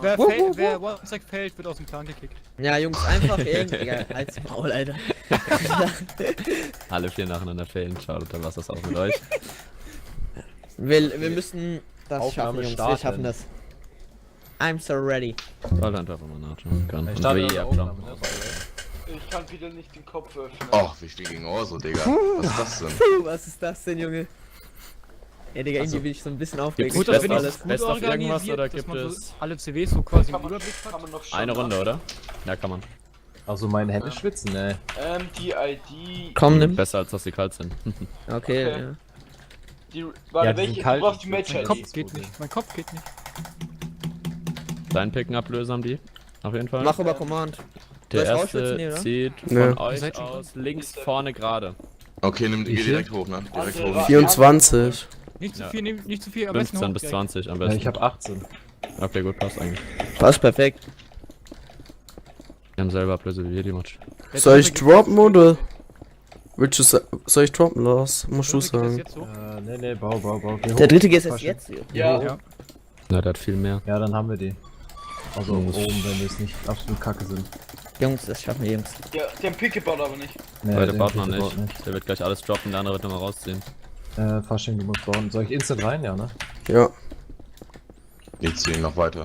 Wer One-Stack fällt, wird aus dem Clan gekickt. Ja, Jungs, einfach irgendwie. Als Maul, Alter. Alle 4 nacheinander fällen. Schade, dann war's das auch mit euch. Wir müssen das Aufnahme schaffen, Jungs. starten. Wir schaffen das. I'm so ready. Weil einfach mal nachschauen kann. Ich Und starte wie eine abschauen. Aufnahme, ne? Ich kann wieder nicht den Kopf öffnen. Och, wie viel gegen Orso, Digga. Was ist das denn? Puh, was ist das denn, Junge? Ja, Digga, irgendwie bin ich so ein bisschen aufgeregt. Gibt's Gut, Best dass wir of- das gut Best of irgendwas organisiert, oder dass gibt man so es alle CWs so quasi im Kann man, Überblick hat. kann man noch schauen. Eine Runde, oder? Ja, kann man. Also meine Hände schwitzen, ey. Die ID. Komm, nimm. Besser als dass sie kalt sind. Okay, Okay. ja. Die, Ja, warte, die welche? sind Du kalt, brauchst die die Match sind Mein ID. Kopf ist geht gut, nicht. Mein Kopf geht nicht. Dein Picken-Ablöser haben die. Auf jeden Fall. Mach über Command. Der Soll ich rausschwitzen, erste nee, oder? zieht Nee. von euch Seid schon aus links vorne gerade. Okay, geh viel? direkt hoch, ne? Direkt Also, hoch. 24. Nicht zu Ja. viel, nicht zu viel, am besten 15 hoch bis direkt. 20 am Ja, besten. ich hab 18. Okay, gut, passt eigentlich. Passt perfekt. Wir haben selber Ablöse wie wir die Match. Soll ich droppen oder? Willst du soll ich droppen, Lars? Musst du sagen. Jetzt so? Nee, bau. Geh Der hoch. dritte geht erst Fasching. jetzt. Ja, Ja. Na, der hat viel mehr. Ja, dann haben wir die. Also Jungs. oben, wenn wir es nicht absolut kacke sind. Jungs, das schaffen wir, Jungs. ja, der Pick gebaut aber nicht. Nee, Weil der den baut noch kriegt er nicht. Der wird gleich alles droppen, der andere wird nochmal rausziehen. Fasching, du musst bauen. Soll ich instant rein? Ja, ne? Ja. Die ziehen noch weiter.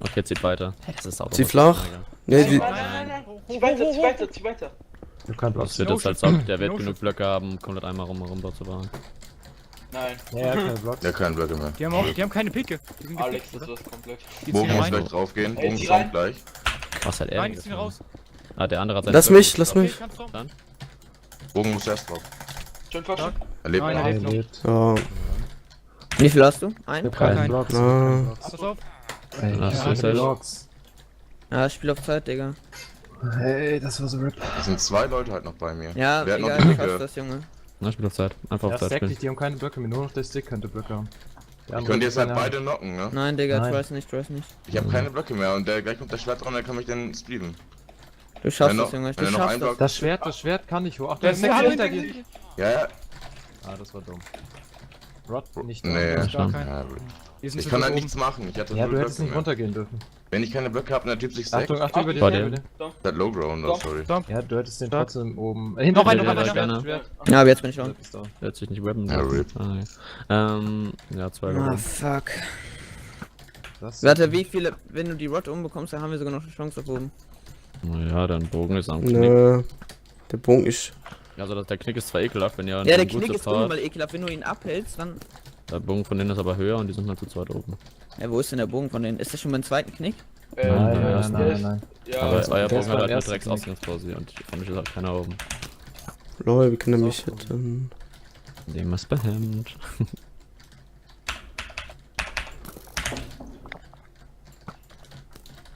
Okay, zieht weiter. Hey, das ist auch Zieh flach. Nee, die. Nein. Zieh weiter, zieh weiter. Du kannst Das Blocks. wird jetzt als ob der wird genug Blöcke haben, komplett einmal rum dort zu bauen. Nein, Ja, keine Blocks. Ja, kein Blöcke mehr. Die haben keine Picke. Die sind Alex gekickt, ist oder? das komplett. Die Bogen ziehen muss rein. gleich draufgehen. Ey, Bogen zieh kommt rein. gleich. Was hat er Nein, die denn ziehen getan? raus. Ah, der andere hat seinen Lass Blöcke mich, lass getroffen. mich. Kannst du? Dann? Bogen muss erst drauf. Schön verstanden. Er lebt Nein, noch. er Nee, lebt noch. lebt. Ja. Wie viel hast du? Ich Ein? hab keine Kein. Blocks. Ah. Ich hab keine Blocks. Pass auf. Ey, Ja, ich hab das keine ist- Blocks. Ja, Spiel auf Zeit, Digga. Hey, das war so RIP. Es sind 2 Leute halt noch bei mir. Ja, Wer hat noch egal, die du schaffst Picke? das, Junge. Na, spiel auf Zeit. Einfach Ja, auf Zeit stack spielen. nicht, die haben keine Blöcke mehr. Nur noch der Stick könnte Blöcke haben. Ich könnte jetzt halt beide knocken, ne? Nein, Digga, Nein. trust nicht. Ich habe keine Blöcke mehr und der gleich kommt der Schwert dran, dann kann ich dann splitten. Du schaffst Wenn das, noch- Junge. Du wenn noch schaffst ein das. Block- Das Schwert kann nicht hoch. Ach, Der der ist ist hinter hinter dir. dir. Ja, Ah, das war dumm. Rod nicht nee. da. Gar kein. Ja, Die sind ich zu kann halt oben. nichts machen. Ich hatte Ja, null du hättest Blöcke nicht mehr. runtergehen dürfen. Wenn ich keine Blöcke habe, dann der Typ sich Achtung, sackt. Achtung, über Vor den, dem. über den. Der hat Low Ground, oh, sorry. Ja, du hättest den Stark. trotzdem oben. Noch einer, noch einer. gerne. Schwert. Ja, aber jetzt bin ich down. Schwert ist down. Der hat sich nicht webben. Ja, RIP. Ja, 2 Ah, Leute. fuck. Das Warte, wie viele, wenn du die Rod umbekommst, dann haben wir sogar noch eine Chance auf oben. Naja, dein Bogen ist am Knick. Ne. Der Bogen ist. Also der Knick ist zwar ekelhaft, wenn ihr Ja, der einen gut Knick ist Support- dumm, weil ekelhaft, wenn du ihn abhältst, dann... Der Bogen von denen ist aber höher und die sind halt zu zweit oben. Ja, wo ist denn der Bogen von denen? Ist das schon beim zweiten Knick? Nein. Ja, Aber euer der Bogen ist hat beim halt eine ersten Drecksausgangsposition und von mich ist halt keiner oben. Lol, wir können nämlich hitten. Dem ist behemmt.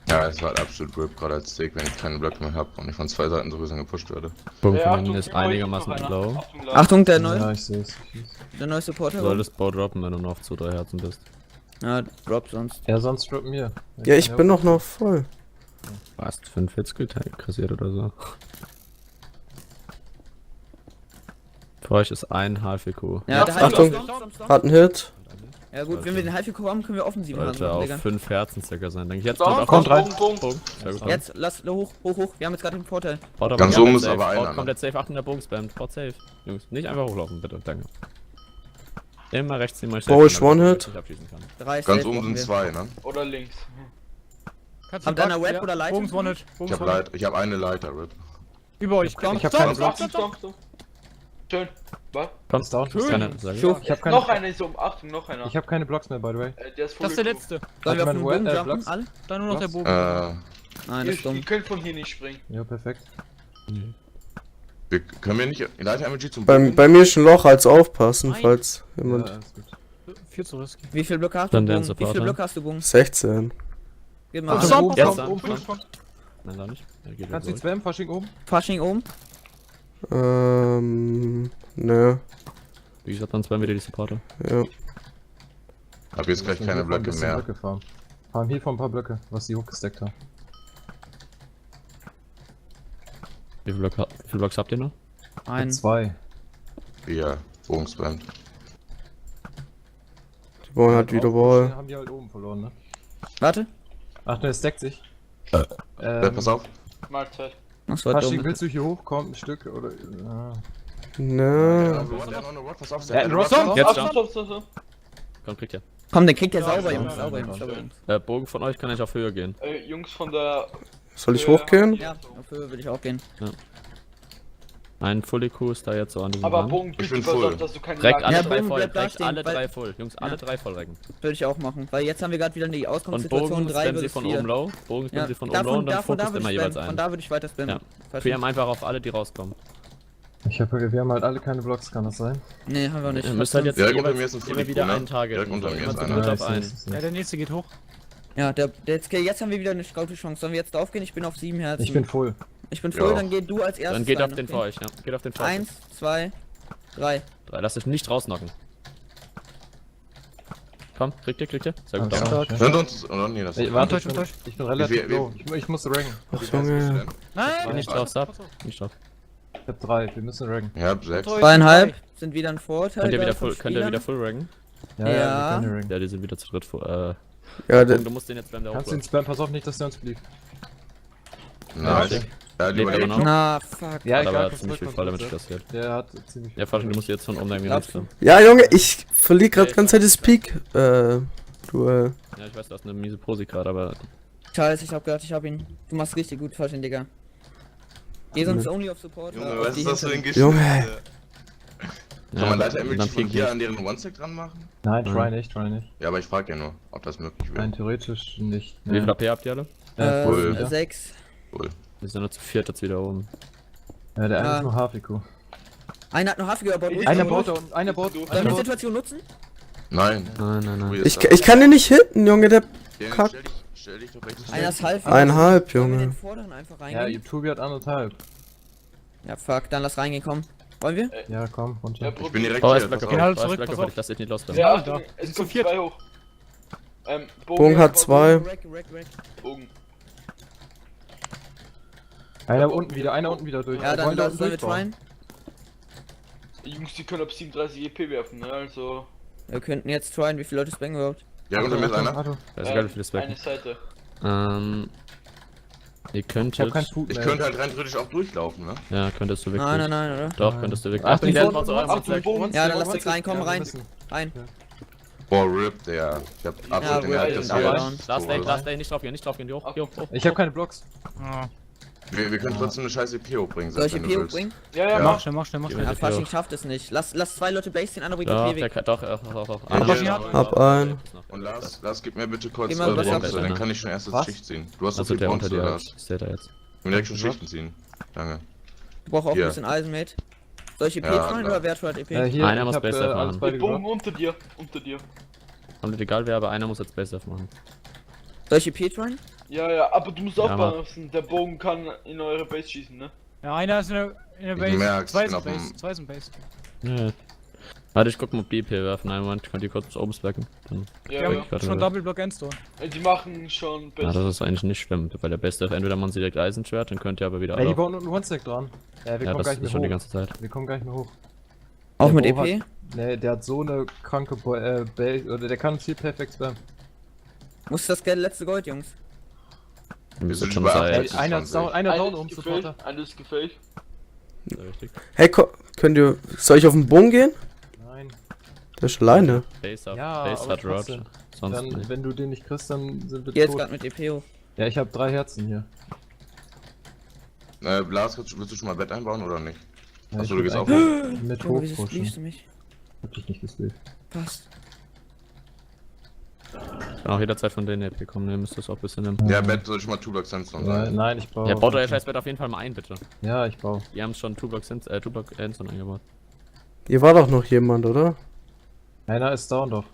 Ja, es war halt absolut RIP, gerade als Stick, wenn ich keine Blöcke mehr habe und ich von 2 Seiten sowieso gepusht werde. Bogen Ja, von Achtung, denen ist über euch einigermaßen noch einer. low. Achtung, Lars. Achtung, der Ja, neue, ich seh's. der neue Supporter. Du solltest Bow droppen, wenn du noch zu 3 Herzen bist. Ja, drop sonst. Ja, sonst droppen wir. Ja, ich bin doch noch voll. Fast 45 kassiert oder so. Für euch ist ein HFQ. Ja, der Achtung. Hat einen Hit. Ja gut, wenn wir den Halbfigur haben, können wir offensiv machen, Sollte auf Digga. 5 Herzen circa sein. Denke ich jetzt Down, kommt Bogen, rein. Bogen. Bogen. Sehr gut. Jetzt, lass, hoch. Wir haben jetzt gerade den Vorteil. Baut aber Ganz komplett oben ist safe. aber einer, Baut ne? komplett safe. Achten der Bogen spammt. Baut safe. Jungs, nicht einfach hochlaufen, bitte. Danke. Immer rechts ziehen, mal Bow ist One-Hit. ich abschießen kann. 3 Ganz oben sind 2, ne? Oder links. Kannst Habt du ihr eine Back- Web oder Leiter? Bogens One-Hit. Ich habe eine Leiter, RIP. Über euch. Ich hab Stop, keine stop, Blocks. stop, stop. Schön. Was? Komm, Ist down. Schön. keine, sehr gut. Schuch. Ich hab keine, Noch einer ist um. Achtung, noch einer. ich hab keine Blocks mehr, by the way. Der ist voll Das ist der gut. letzte. Sollen wir auf den Hat Bogen jemand jumpen? Blocks? Alle? Dann nur noch der Was? Bogen. Nein, das Ihr, ist dumm. ihr könnt von hier nicht springen. Ja, perfekt. Können wir nicht Leiter MG zum Bei mir ist ein Loch, also aufpassen, falls Ja, jemand. alles gut. Viel zu risky. Wie viel Blöcke hast du, Dann der Bogen? Wie viele Supporter. Blöcke hast du, Bogen? 16. Gib mal Ach, an. so. Stop, Jetzt stop, dann. stop, stop. Nein, da nicht. Er geht Kannst du jetzt die spammen, Fasching oben? Fasching oben. Ne. Wie gesagt, dann spammen wieder die Supporter. Ja. Hab jetzt gleich keine Blöcke mehr. Blöcke farmen. Farm hier vor ein paar Blöcke, was die hochgesteckt haben. Wie viele Blocks habt ihr noch? Ein. 2. Ja, Bogen spammt. Die Bauern hat wieder Ball. Haben die halt oben verloren, ne? Warte. Ach, der stackt sich. Pass auf. Mahlzeit. Das war Fasching, dumm. willst du hier hochkommen, ein Stück, oder? Ah. Ne. Pass auf, Ja, ein Rock Stop. Jetzt Stopp, jump. stopp. Komm, kriegt ihr. Komm, den kriegt der Ja, sauber, ja, Jungs. ja, Sauber, ja, Jungs. ja. Sauber, Jungs. Bogen von euch kann ich auf Höhe gehen. Jungs von der... Soll ich hochgehen? Ja, auf Höhe will ich auch gehen. Ein Fully Q ist da jetzt so an diesem Aber Rand. Bogen, Ich bitte bin pass voll. auf, dass du keine Direkt Lagen alle Ja, drei Bogen voll, bleibt da direkt stehen, alle weil- drei voll. Jungs, alle Ja. drei voll recken. Würde ich auch machen, weil jetzt haben wir gerade wieder die Und Ausgangssituation Bogen 3 spammen sie bis von 4. oben low. Bogen spammen Ja, sie von oben low und dann fokust immer jeweils Von ein. da würde ich weiter spammen. Ja. Wir haben einfach auf alle, die rauskommen. Wir haben halt alle keine Blocks, kann das sein? Nee, haben wir nicht. Ihr müsst halt jetzt Direkt unter jeweils mir ist ein immer Fully wieder Q, ne? einen Target. Direkt unter mir Immer ist zu einer. dritt Ja, auf ich einen. seh's, Ja, der nächste geht hoch. Ja, jetzt haben wir wieder eine Scout-Chance. Sollen wir jetzt draufgehen? Ich bin auf 7 Herzen. Ich bin full. Ich bin voll, Ja. dann geh du als erstes. Dann geht auf rein, den okay? vor euch, ja. Geht auf den vor euch. 1, 2, 3. Lasst euch nicht rausnocken. Komm, kriegt ihr? Sehr gut. Okay. down. Sind uns. Oh, nee, das Ey, warte, Enttäuscht. ich bin relativ Wie- low. Ich muss ranken. Junge. Nein! Nicht drauf, Sub. Nicht drauf. Ich hab 3, wir müssen ranken. Ja, 6. 2,5 sind wieder ein Vorteil. Könnt ihr wieder von full Spielern. ranken? Ja. wir können ranken. Ja, die sind wieder zu dritt vor. Ja, Du musst den jetzt beim der Kannst du ihn hochläuft. spammen? Pass auf nicht, dass der uns blieb. Nice. Ja, lieber Lebt immer den. noch? Na, fuck. Ja, Hat aber egal, ziemlich viel zurück, Falldamage zurück. kassiert. Der hat ziemlich Ja, Fasching, du musst jetzt von oben irgendwie Glaubst rauskommen. Ja, Junge, ich verliere gerade ganz Zeit das Peak. Duell. Ja, ich weiß, du hast eine miese Posi gerade, aber Scheiße, ich hab gedacht, ich hab ihn. Du machst richtig gut, Fasching, Digga. Geh sonst only auf Support. Junge, auf was die ist das für ein Hinten. Geschichte? Junge. Kann man Leiter dann MLG von fliegen hier die. an deren One-Stack dran machen? Nein, Mhm. try nicht. Ja, aber ich frage ja nur, ob das möglich Nein, wäre. theoretisch nicht. Wie viel AP habt ihr alle? Cool. 6. Cool. Wir sind nur zu viert jetzt wieder oben. Ja, der eine Ah. ist nur HFIQ. Einer hat noch Hafi gebaut. Einer baut da unten, einer baut. Sollen wir Einer die baut. Situation nutzen? Nein. Nein. Ich kann den nicht hitten, Junge, der Den Kack. Stell dich doch rechts. Einer ist halb. 1,5, Sollen wir den Junge. vorderen einfach Ja, reingehen? YouTube hat 1,5. Ja, fuck, dann lass reingehen, komm. Wollen wir? Ja, komm, runter. Ja, Ich bin direkt Oh, hier, ist Black pass auf auf. Geh halt euch. zurück, Black pass auf auf. euch, lasst euch nicht losrennen. Ja, Ja, Achtung, da. es Ist kommt zu viert. 2 hoch. Bogen hat 2. Rack. Bogen. Einer unten wieder durch. Ja, Wir dann wollen da sollen unten wir durchbauen. tryen. Die Jungs, die können ab 37 EP werfen, ne? Also. Wir könnten jetzt tryen, wie viele Leute spangen überhaupt? Ja, unter mir ist einer. Achtung, Das ist egal, wie viele Eine Specken. Seite. Ihr ich hab könntet. keinen Food Ich mehr. könnte halt rein theoretisch auch durchlaufen, ne? Ja, könntest du wirklich. Nein, oder? Doch, könntest du wirklich. Achtung, die werden vor- von so eurem Achtung, Black. Bogen. Ja, dann lasst uns rein, komm Ja, wir rein. müssen. Rein. Boah, RIP, der. Ich hab absolut den wir Nerv sind kassiert. aber down. Last Day, nicht draufgehen, die hoch. Ich hab keine Blocks. Ah. Wir können trotzdem eine scheiß EP hochbringen, Soll ich wenn EP du willst. hochbringen? Ja, Ja. Mach schnell, mach schnell. Ja, EP Fasching hoch. schafft es nicht. Lass 2 Leute Base, den anderen bringt Doch, EP der weg. kann, doch. Ja, Hab einen. Und Lars, gib mir bitte kurz Geh mal eure besser Boxe, bitte. dann kann ich schon erstes Was? Schicht ziehen. Du hast so Also viel der unter Bounce, dir Lars. ist der da jetzt. Ich will direkt schon Schichten ziehen. Danke. Ich brauche auch Hier. ein bisschen Eisen mit. Soll ich EP Ja, tryen klar. oder wer tryt EP? Hier, Einer ich muss hab, besser alles fahren. beide Bogen gedroppt. unter dir. Komplett egal wer, aber einer muss jetzt Base machen. Soll ich EP tryen? Ja, aber du musst Ja, aufpassen, der Bogen kann in eure Base schießen, ne? Ja, einer ist in der Ich Base. merk's, Zwei ich bin sind auf Base. dem- Zwei sind Base. Ja. Warte, ich guck mal, ob die EP werfen. Einen Moment, könnt ihr kurz oben specken. Dann Ja, Wir Weg. ja. haben Warte, schon warte. Double Block Endstone. Die machen schon Ja, Base. das ist eigentlich nicht schlimm, weil der Beste ist entweder man direkt Eisenschwert, dann könnt ihr aber wieder Ey, die alle. bauen unten One-Stack dran. Ja, wir Ja, kommen das gar nicht ist schon die mehr hoch. ganze Zeit. Wir kommen gar nicht mehr hoch. Auch Der mit Bo EP? hat- Nee, der hat so eine kranke Base, oder der kann uns hier perfekt spammen. Muss das letzte Gold, Jungs. Wir müssen sind schon bei seit. 80. Einer ist down, einer down Eine oben, ist gefällt, Supporter. eine ist gefällt. Sehr richtig. Hey, könnt ihr. Soll ich auf den Bogen gehen? Nein. Der ist alleine. Base, Ja, Base aber hat Rod. trotzdem. Sonst Dann, nicht. wenn du den nicht kriegst, dann sind wir Geh jetzt tot. gerade mit EP hoch. Ja, ich habe 3 Herzen hier. Lars, willst du schon mal Bett einbauen oder nicht? Ja, Achso, ich du gehst würd auch eigentlich hoch. mit Junge, wieso hochpushen. spliefst du mich? Hab dich nicht gesplit. Passt. Kann auch jederzeit von denen EP kommen, ihr müsst das auch ein bisschen nehmen. Ja, Bett soll ich mal 2 Block Sandstone sein. Nein, ich baue. Ja, baut euer Scheißbett auf jeden Fall mal ein, bitte. Ja, ich baue. Die haben schon 2 Block Endstone eingebaut. Hier war doch noch jemand, oder? Einer ist down doch.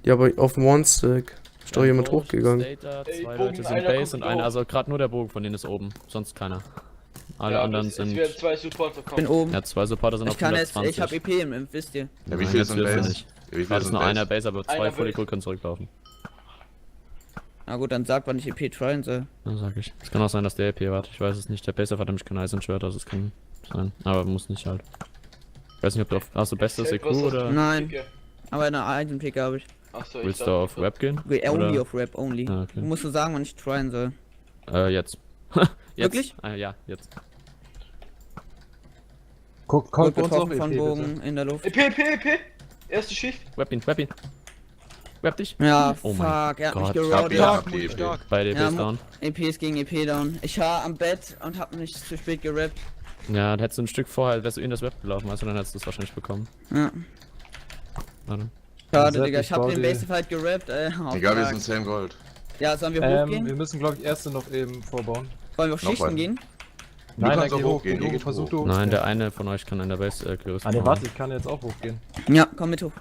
Ja, aber auf dem One-Stack. Ist doch jemand Bogen hochgegangen. steht da, Ey, 2 Bogen, Leute sind einer Base kommt und einer, hoch. also gerade nur der Bogen von denen ist oben, sonst keiner. Alle Ja, anderen es sind. werden 2 Supporter Ich bin kommen. oben. Ja, 2 Supporter sind Ich auf kann jetzt, 120. ich hab EP wisst ihr. Ja, wie Nein, viele jetzt sind dürfen wir Base? nicht. Ja, wie Da viele ist sind nur einer Base? Base, aber 2 Einer Fully will- Cool können zurücklaufen. Na gut, dann sag, wann ich EP tryen soll. Dann sag ich. Es kann auch sein, dass der EP wart. Ich weiß es nicht. Der Base hat nämlich kein Eisenschwert, also es kann sein. Aber muss nicht halt. Ich weiß nicht, ob du auf. Hast du bestes Hey, EQ was hast du? oder. Nein, Dicke. aber eine Eisenpicke habe ich. Achso, ich Willst du dachte, auf Web gehen? Only Oder? auf Rap, only. Ah, Du okay. musst nur sagen, wann ich tryen soll. Jetzt. Jetzt. Wirklich? Ah, ja, jetzt. Kommt Gut bei uns auf getroffen von EP, Bogen bitte. in der Luft. EP. Erste Schicht. Web ihn, web ihn. Web dich. Ja, Oh fuck, mein er hat mich Gott. geroutet. Ja, Stark, Modi, EP. stark. Beide Ja, Base down. EP ist gegen EP down. Ich war am Bett und hab nicht zu spät gerappt. Ja, dann hättest du ein Stück vorher, wärst du in das Web gelaufen, weißt du, dann hättest du es wahrscheinlich bekommen. Ja. Warte. Schade, Sepp, Digga, ich ich hab baue den die- Basic Fight gerappt, Egal, wir fuck. sind Same Gold. Ja, sollen wir hochgehen? Wir müssen, glaube ich, erste noch eben vorbauen. Wollen wir auf noch Schichten weiter. gehen? kannst dann auch geh hochgehen, ihr du geht versuch hoch. du. Nein, der eine von euch kann an der Base gerüstet Ah, ne, warte, ich kann jetzt auch hochgehen. Ja, komm mit hoch.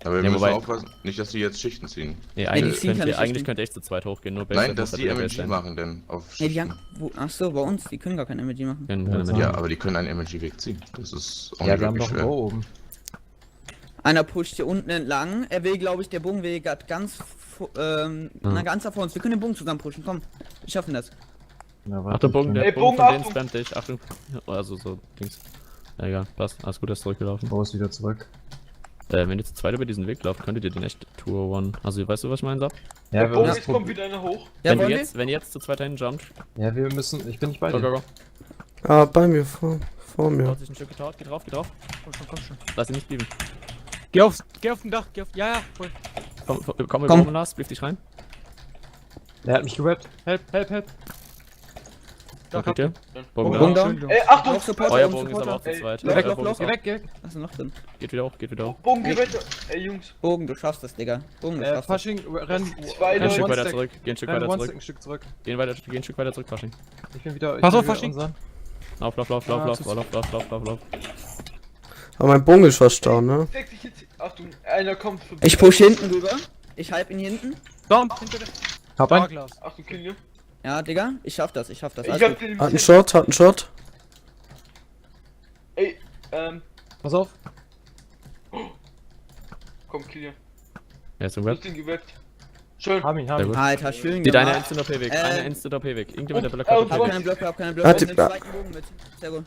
Aber wir Ja, müssen wobei- aufpassen, nicht, dass die jetzt Schichten ziehen. Nee, die eigentlich, ziehen keine eigentlich Schichten. könnt ihr echt zu zweit hochgehen, nur Base Nein, dass muss die halt der MLG Base sein. machen, denn auf Nee, die Schichten. haben. Achso, bei uns, die können gar kein MG machen. Können- Ja, können wir so. Ja, nicht. aber die können einen MLG wegziehen. Das ist auch Ja, nicht wir haben wirklich doch einen schwer. Bow oben. Einer pusht hier unten entlang. Er will, glaube ich, der Bogen will grad ganz. Na, ganz da vor uns. Wir können den Bogen zusammen pushen. Komm, wir schaffen das. Na, Achtung, Bogen, der Ey, Bogen Bogen, von denen Achtung. spammt dich. Achtung. Also so, Dings. Ja, egal, passt. Alles gut, er ist zurückgelaufen. Bow ist wieder zurück. Wenn ihr zu zweit über diesen Weg lauft, könntet ihr den echt Tour One. Also, weißt du, was ich meine, Sab? Ja, Der Bogen, müssen jetzt kommt wieder einer hoch. Ja, wenn, wollen ihr jetzt zu zweit dahin jumpt, ja, wir müssen. Ich bin nicht bei go, dir. go, go. Ah, bei mir, vor mir. Baut sich ein Stück getaut, geh drauf, geh drauf. Komm schon. Lass ihn nicht blieben. Geh auf dem Dach, geh auf. Ja, voll. Komm, wir Komm. oben, Lars, blieb dich rein. Er hat mich gerappt. Help. Da Dach kriegt ihr. Bogen Bogen da. down. Ey, Achtung! Noch Support, Euer und Bogen ist aber auch Supporter. zu zweit. Lauf, Euer lauf, Bogen ist lauf. auch- Geh weg. Was ist denn noch drin? Geht wieder hoch, geht wieder hoch. Bogen, geh weiter. Ey, Jungs. Bogen, du schaffst das, Digga. Bogen, du schaffst das. Fasching, renn. Zwei Geh ein Stück Leute. weiter zurück, geh ein Stück Renn weiter one zurück. ein Stück zurück. Geh ein Stück weiter zurück, Fasching. Ich bin wieder. Pass auf, wieder Fasching. unseren. Lauf. Aber mein Bogen ist fast down, ne? Deck dich jetzt. Achtung, einer kommt vorbei. Ich push hinten rüber. Ich hype ihn hinten. Down, hinter der Hab einen. Starglas. Achtung, Kinder. Ja, Digga, ich schaff das. Ich Alles hab gut. den. Hat einen Shot, hat einen Shot. Ey, Pass auf. komm, Kilian. Er ist im Du Web. hast ihn geweckt. Schön. Hab ihn. Sehr gut. Alter, schön Geht einer gemacht. Instant OP weg, Äh, einer Instant OP weg. Irgendjemand der Block oh, hat Hab OP keinen weg. Block, hab keinen Ah, Block. die- Nimm den zweiten Bogen mit. Sehr gut.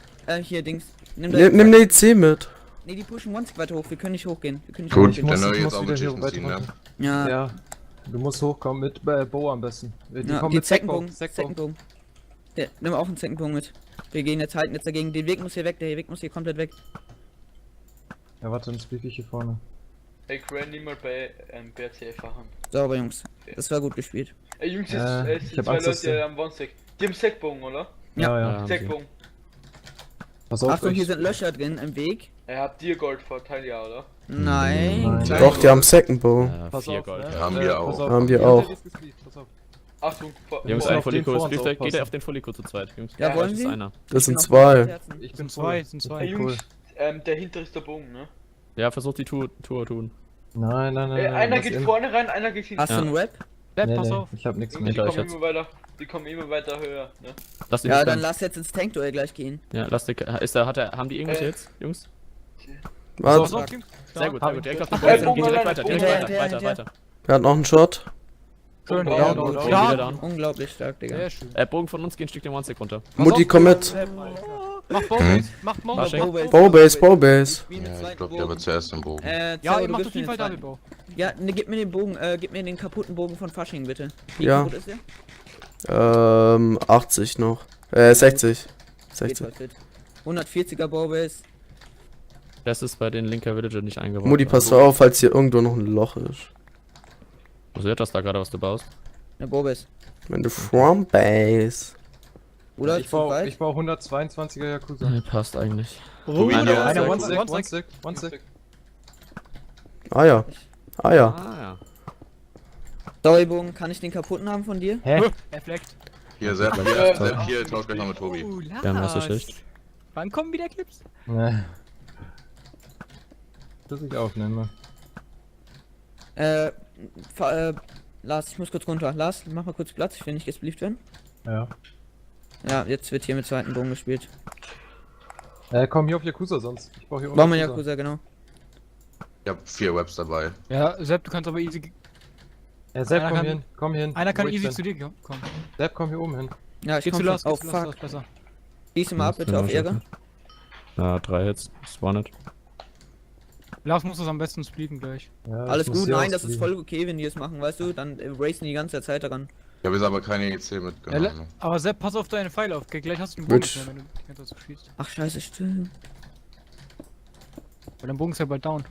Hier, Dings. Nimm den Nimm den EC mit. Nee, die pushen one weiter hoch. Wir können nicht hochgehen. Wir können nicht Gut, hochgehen. muss- dann ich jetzt muss auch wieder mit hier Schichten weiter ziehen, ne? runter. Ja, Ja. Du musst hochkommen mit Bow am besten. Die ja kommen die mit Sackbow. Zeckenbogen. Zeckenbogen. Ja, nimm auch einen Zeckenbogen mit. Wir gehen jetzt, halten jetzt dagegen. Den Weg muss hier weg. Der Weg muss hier komplett weg. Ja, warte, dann spiel ich hier vorne. Ey, Granny mal bei BRC fahren. Sauber, Jungs. Das war gut gespielt. Ey, Jungs, es ich sind hab zwei Angst, dass Leute der- am One-Stack. Die haben Sackbogen, oder? Ja. Ja, haben sie. Sackbogen. Pass auf. Achtung, hier ich- sind Löcher drin im Weg. Er hat dir Goldvorteil, ja, oder? Nein. Nein. Klein- Doch, die haben Second Bow. Pass 4 auf, Gold. ne? Ja, haben wir auch. pass auf. Haben wir Hier, auch. der ist gespeedet, pass auf. Achtung, Jungs, vor- ein auf den Fullico, vor uns geht aufpassen. er auf den Fullico zu zweit, Jungs. Ja, wollen das ist Sie? einer. Das sind Ich bin zwei. auf Herzen. Ich bin Zwei, voll. sind Ich zwei. bin Ey, cool. Jungs, der hintere ist der Bogen, ne? Ja, versucht die Tour tun. Nein. Ey, einer das geht eben- vorne rein, einer geht hinten. Hast du einen Rap? Bleib, pass auf. Ich hab nichts Die mehr. Hinter euch kommen jetzt. immer weiter. Die kommen immer weiter höher, ne? Lass ihn Ja, nicht dann rein. lass jetzt ins Tankduell gleich gehen. Ja, lass den. Haben die irgendwelche Hits, Jungs? Pass Warte, auf, Jungs. Sehr gut, Hab sehr gut. ich. Direkt auf den Ey, Bogen. Bogen Geh direkt alleine, weiter, Bogen direkt alleine. weiter, weiter. wir hatten noch einen Shot. Schön, Bogen down, down, down. Bogen Ja, wieder down. Unglaublich stark, Digga. sehr schön. Bogen von uns geht ein Stück den One-Stick runter. Mutti, komm mit. Mach Bowbase, macht Mount. Fasching. Bowbase, Bowbase. Wie mit Ja, ich zweiten glaube, der Bogen. war zuerst im Bogen. Ja, Zerro, ihr du macht gibst auf jeden mir Fall den zweiten. Double Bow. Ja, ne, gib mir den Bogen, gib mir den kaputten Bogen von Fasching, bitte. Wie Ja. kaputt ist der? 80 noch. 60. Geht 60. was fit. 140er Bowbase. Das ist bei den linker Villager nicht eingebaut. Mutti, pass auf, falls hier irgendwo noch ein Loch ist. Was wird das da gerade, was du baust? Ne, Bowbase. Wenn du from Base. Oder Ich zu baue weit? 122er Yakuza. Passt eigentlich. Ruhe, Einer- Jungs. einer One-Stack. Ah ja. Ah ja. Ah ja. Storybogen, kann ich den kaputten haben von dir? Hä? Er fleckt. Hier, Sepp, hier, tauscht gleich mal mit Tobi. Wir haben erste Schicht. Wann kommen wieder Clips? Ne. Das ich aufnehme. Lars, ich muss kurz runter. Lars, mach mal kurz Platz, ich will nicht gesplieft werden. Ja. Ja, jetzt wird hier mit zweiten Bogen gespielt. Komm hier auf Yakuza sonst. Ich baue hier Bauen wir Yakuza, genau. Ich hab 4 Webs dabei. Ja, Sepp, du kannst aber easy. Sepp, Einer komm kann- hier hin. Komm hier hin. Einer kann Wo ich easy bin. zu dir kommen. Sepp, komm hier oben hin. Ja, ich Geh komm zu schon. Lars, Oh, geh zu Lars, fuck. besser. Schieß ihn mal ab, bitte, auf Ehre. Ja, 3 Hits. Das war nicht. Lars muss das am besten splitten gleich. Ja, Alles ich muss gut, hier nein, das ist ausfliegen. voll okay, wenn die es machen, weißt du? Dann racen die ganze Zeit daran. Ich habe jetzt aber keine EC mitgenommen. Ne? Aber Sepp, pass auf deine Pfeile auf, gell? Gleich hast du den Bogen Bitch. nicht mehr, wenn du die ganze Zeit so schießt. Ach scheiße, stimmt. Weil dein Bogen ist ja bald down.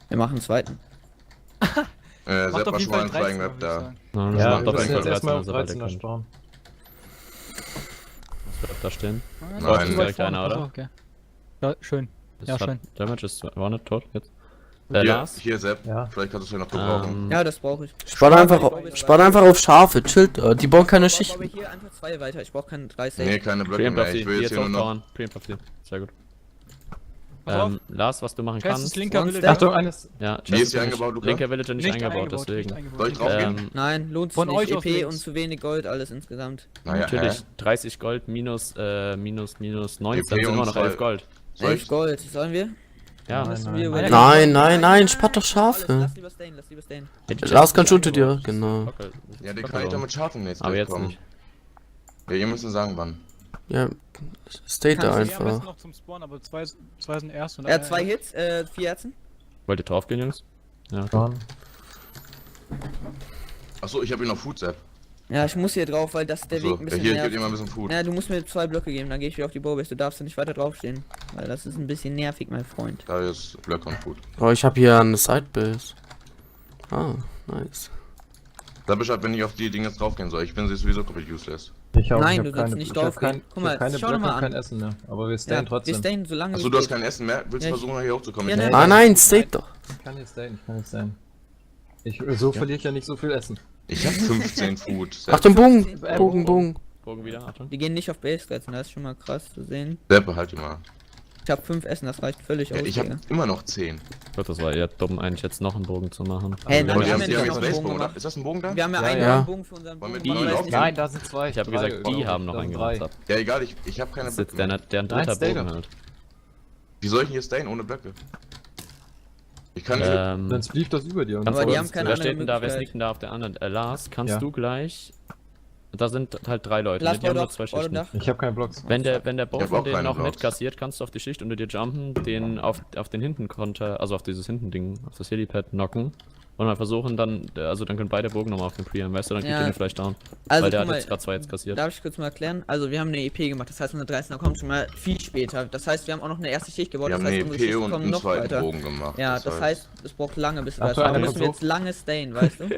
Wir machen einen zweiten. Macht Sepp, auf mach jeden schon mal Fall einen Flying 13, Web würd ich da. sagen. Nein, Ja, macht wir auf müssen jeden jetzt Fall erstmal auf 13er, sobald ihr 13er könnt. sparen. Was bleibt da stehen? Ah, Nein. zu weit Direkt einer, vorne, oder? pass auf, okay. Ja, schön. Ja, Das hat schön. Damage ist war nicht tot jetzt. Hier, Lars? hier Sepp, Ja. vielleicht kannst du es ja noch gebrauchen. Ja, das brauche ich. Spann einfach auf Schafe, chillt. Die bauen keine Ich baue Schichten. hier einfach 2 weiter, ich brauche keine 3 Nee, Safe. keine Blöcke Preempt mehr. auf sie. Ich will Die jetzt jetzt hier nur noch. aufbauen. Preempt auf sie. Sehr gut. Pass auf. Lars, was du machen Chest kannst. ist linker Sonst Villager. Achtung, eines. Ja, Wie ist Chest die eingebaut, Luca? linker Villager nicht eingebaut, deswegen. Soll ich draufgehen? Nein, lohnt sich Von nicht. euch aus EP links. und zu wenig Gold, alles insgesamt. Naja, Natürlich 30 Gold minus 19 sind EP immer noch und 11 zwei- Gold. Soll 11 ich? Gold, sollen wir? Ja, Nein, Müssen nein. wir überlegen. Nein, spannt doch Schafe. Lass lieber stayen, lass lieber stayen. Lars kann unter dir, genau. Ja, den kann ich doch mit Schafen jetzt Aber jetzt kommen. nicht. Ja, ihr müsst sagen, wann. Ja, stay da Kannst Ja, am besten einfach. noch zum Spawn, aber zwei sind erst und Er hat 2 Hits, 4 Herzen. Wollt ihr draufgehen, Jungs? Ja, okay. Sparen. Achso, ich habe hier noch Food Sepp. Ja, ich muss hier drauf, weil das der So, Weg ein ja, bisschen hier, ich geb nervt. dir mal ein bisschen Food. Ja, du musst mir 2 Blöcke geben, dann gehe ich wieder auf die Bowbase. Du darfst ja nicht weiter draufstehen. Weil das ist ein bisschen nervig, mein Freund. Da ist Blöcke und Food. Oh, ich habe hier eine Sidebase. Ah, nice. Sag Bescheid, wenn ich auf die Dinge jetzt draufgehen soll. Ich bin sowieso komplett useless. Ich auch, Nein, ich du hab sollst keine, nicht ich hab draufgehen. kein, Guck mal, ich hab keine schau doch Blöcke mal und an. kein Essen mehr. Aber wir stayen Ja, wir trotzdem. stayen so lange Achso, wie du hast es kein Essen mehr? Willst du Ja, ich- versuchen, hier hochzukommen? Ja, Ich ne. helfe Ah dir. nein, stay doch. Ich kann jetzt stayen. So verliere ich ja nicht so viel Essen. Ich hab 15 Food. Sepp. Achtung, Bogen. Bogen wieder, Achtung. Die gehen nicht auf Base 13, das ist schon mal krass zu sehen. Sepp, halt die mal. Ich habe 5 Essen, das reicht völlig Ja, aus. ich hab Digga. immer noch 10. Ich glaube, das war eher dumm, eigentlich jetzt noch einen Bogen zu machen. Hey, Aber nein, die wir haben haben die ja haben nicht jetzt noch einen einen Basebogen, Bogen oder? gemacht. Ist das ein Bogen da? Wir haben ja Ja, einen ja. neuen Bogen für unseren Wollen wir Bogen. die man neuen weiß aufnehmen? nicht- Nein, da sind 2. Ich habe gesagt, die haben noch einen gemacht. Ja, egal, ich hab keine Das ist jetzt Blöcke mehr. deren dritter Nein, stay Bogen doch. halt. Wie soll ich denn hier stayen ohne Blöcke? Ich kann nicht. Dann blieb das über dir. Und Aber dann die sollst haben du- keine Wer andere steht denn da, wer Möglichkeit. liegt denn da auf der anderen? Lars, kannst Ja. du gleich... Da sind halt 3 Leute, Lass ne? Die haben mal nur doch, 2 bau doch Schichten. Dach. Ich habe keine Blocks. Wenn der Ich Bogen hab auch den keine noch Blocks. mitkassiert, kannst du auf die Schicht unter dir jumpen, den auf den Hinten-Konter, also auf dieses Hinten-Ding, auf das Helipad knocken und mal versuchen dann, also dann können beide Bogen nochmal auf den Pream, weißt du, dann kriegt Ja. ihr den vielleicht down. Also weil der guck hat mal, jetzt gerade 2 jetzt kassiert. darf ich kurz mal erklären? Also wir haben eine EP gemacht, das heißt unser 13er kommt schon mal viel später. Das heißt, wir haben auch noch eine erste Schicht gebaut, Wir das haben heißt eine unsere EP Schichten und kommen einen noch zweiten weiter. Bogen gemacht. Ja, das heißt, es braucht lange bis wir Ach das so, haben. einer Da müssen kommt wir jetzt lange stayen, weißt du?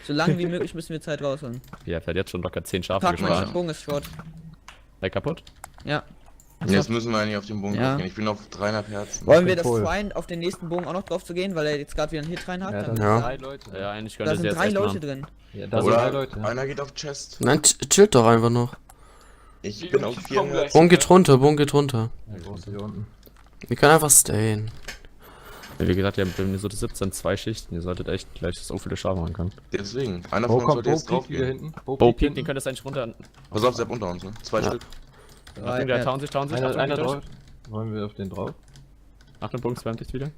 So lange wie möglich müssen wir Zeit rausholen. Ja, vielleicht jetzt schon locker 10 Schafe Pack mal, gespart. der Bogen ist Schrott. Kaputt? Ja. Jetzt müssen wir eigentlich auf den Bogen Ja. draufgehen. Ich bin auf 300 Herzen. Wollen wir bin das voll. tryen, auf den nächsten Bogen auch noch drauf zu gehen, weil er jetzt gerade wieder einen Hit rein hat? Ja, da Dann- sind Ja. 3 Leute. Ja, eigentlich Da könnte sie sind jetzt 3 echt Leute machen. drin. Ja, da sind 3 Oder Leute. einer geht auf Chest. Nein, chillt doch einfach noch. Ich bin auf 4 Herzen. Bogen geht runter. Ja, große hier unten. Wir können einfach stayen. Ja, wie gesagt, wir haben so 17 2 Schichten, ihr solltet echt gleich so viele Schafe machen können. Deswegen. Einer Wo von uns kommt sollte jetzt Bo Peak wieder draufgehen. hinten? Bo Peak Peak, den hinten? könntest du eigentlich runter... Pass auf, Sepp unter uns, ne? 2 Ja. Stück. Achtung, der tauen sich, Einer drauf. Wollen wir auf den drauf? Achtung, Bogen spammt dich wieder.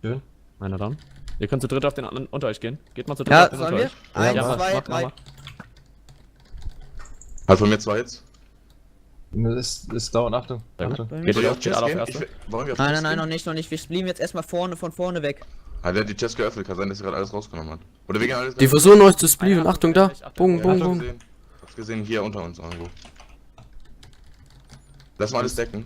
Schön. Einer down. Ihr könnt zu dritt auf den anderen unter euch gehen. Geht mal zu dritt Ja, auf den sollen unter wir? euch. 1, Ja, mach, 2, mach, 3. mach. Halt von mir 2 jetzt. Ist down, Achtung. Sehr gut. Achtung. Geht Soll ich ihr auf geht Chest alle auf gehen? erste? Wollen wir auf Nein, Chest nein, nein, gehen? noch nicht. Wir blieben jetzt erstmal von vorne weg. Ah, der hat die Chest geöffnet. Kann sein, dass er gerade alles rausgenommen hat. Oder wir gehen alles... Die versuchen euch zu splieven. Achtung da. Bogen, Ja, Bogen, hab's Bogen. gesehen. Hab's gesehen, hier unter uns irgendwo. Lass mal alles decken.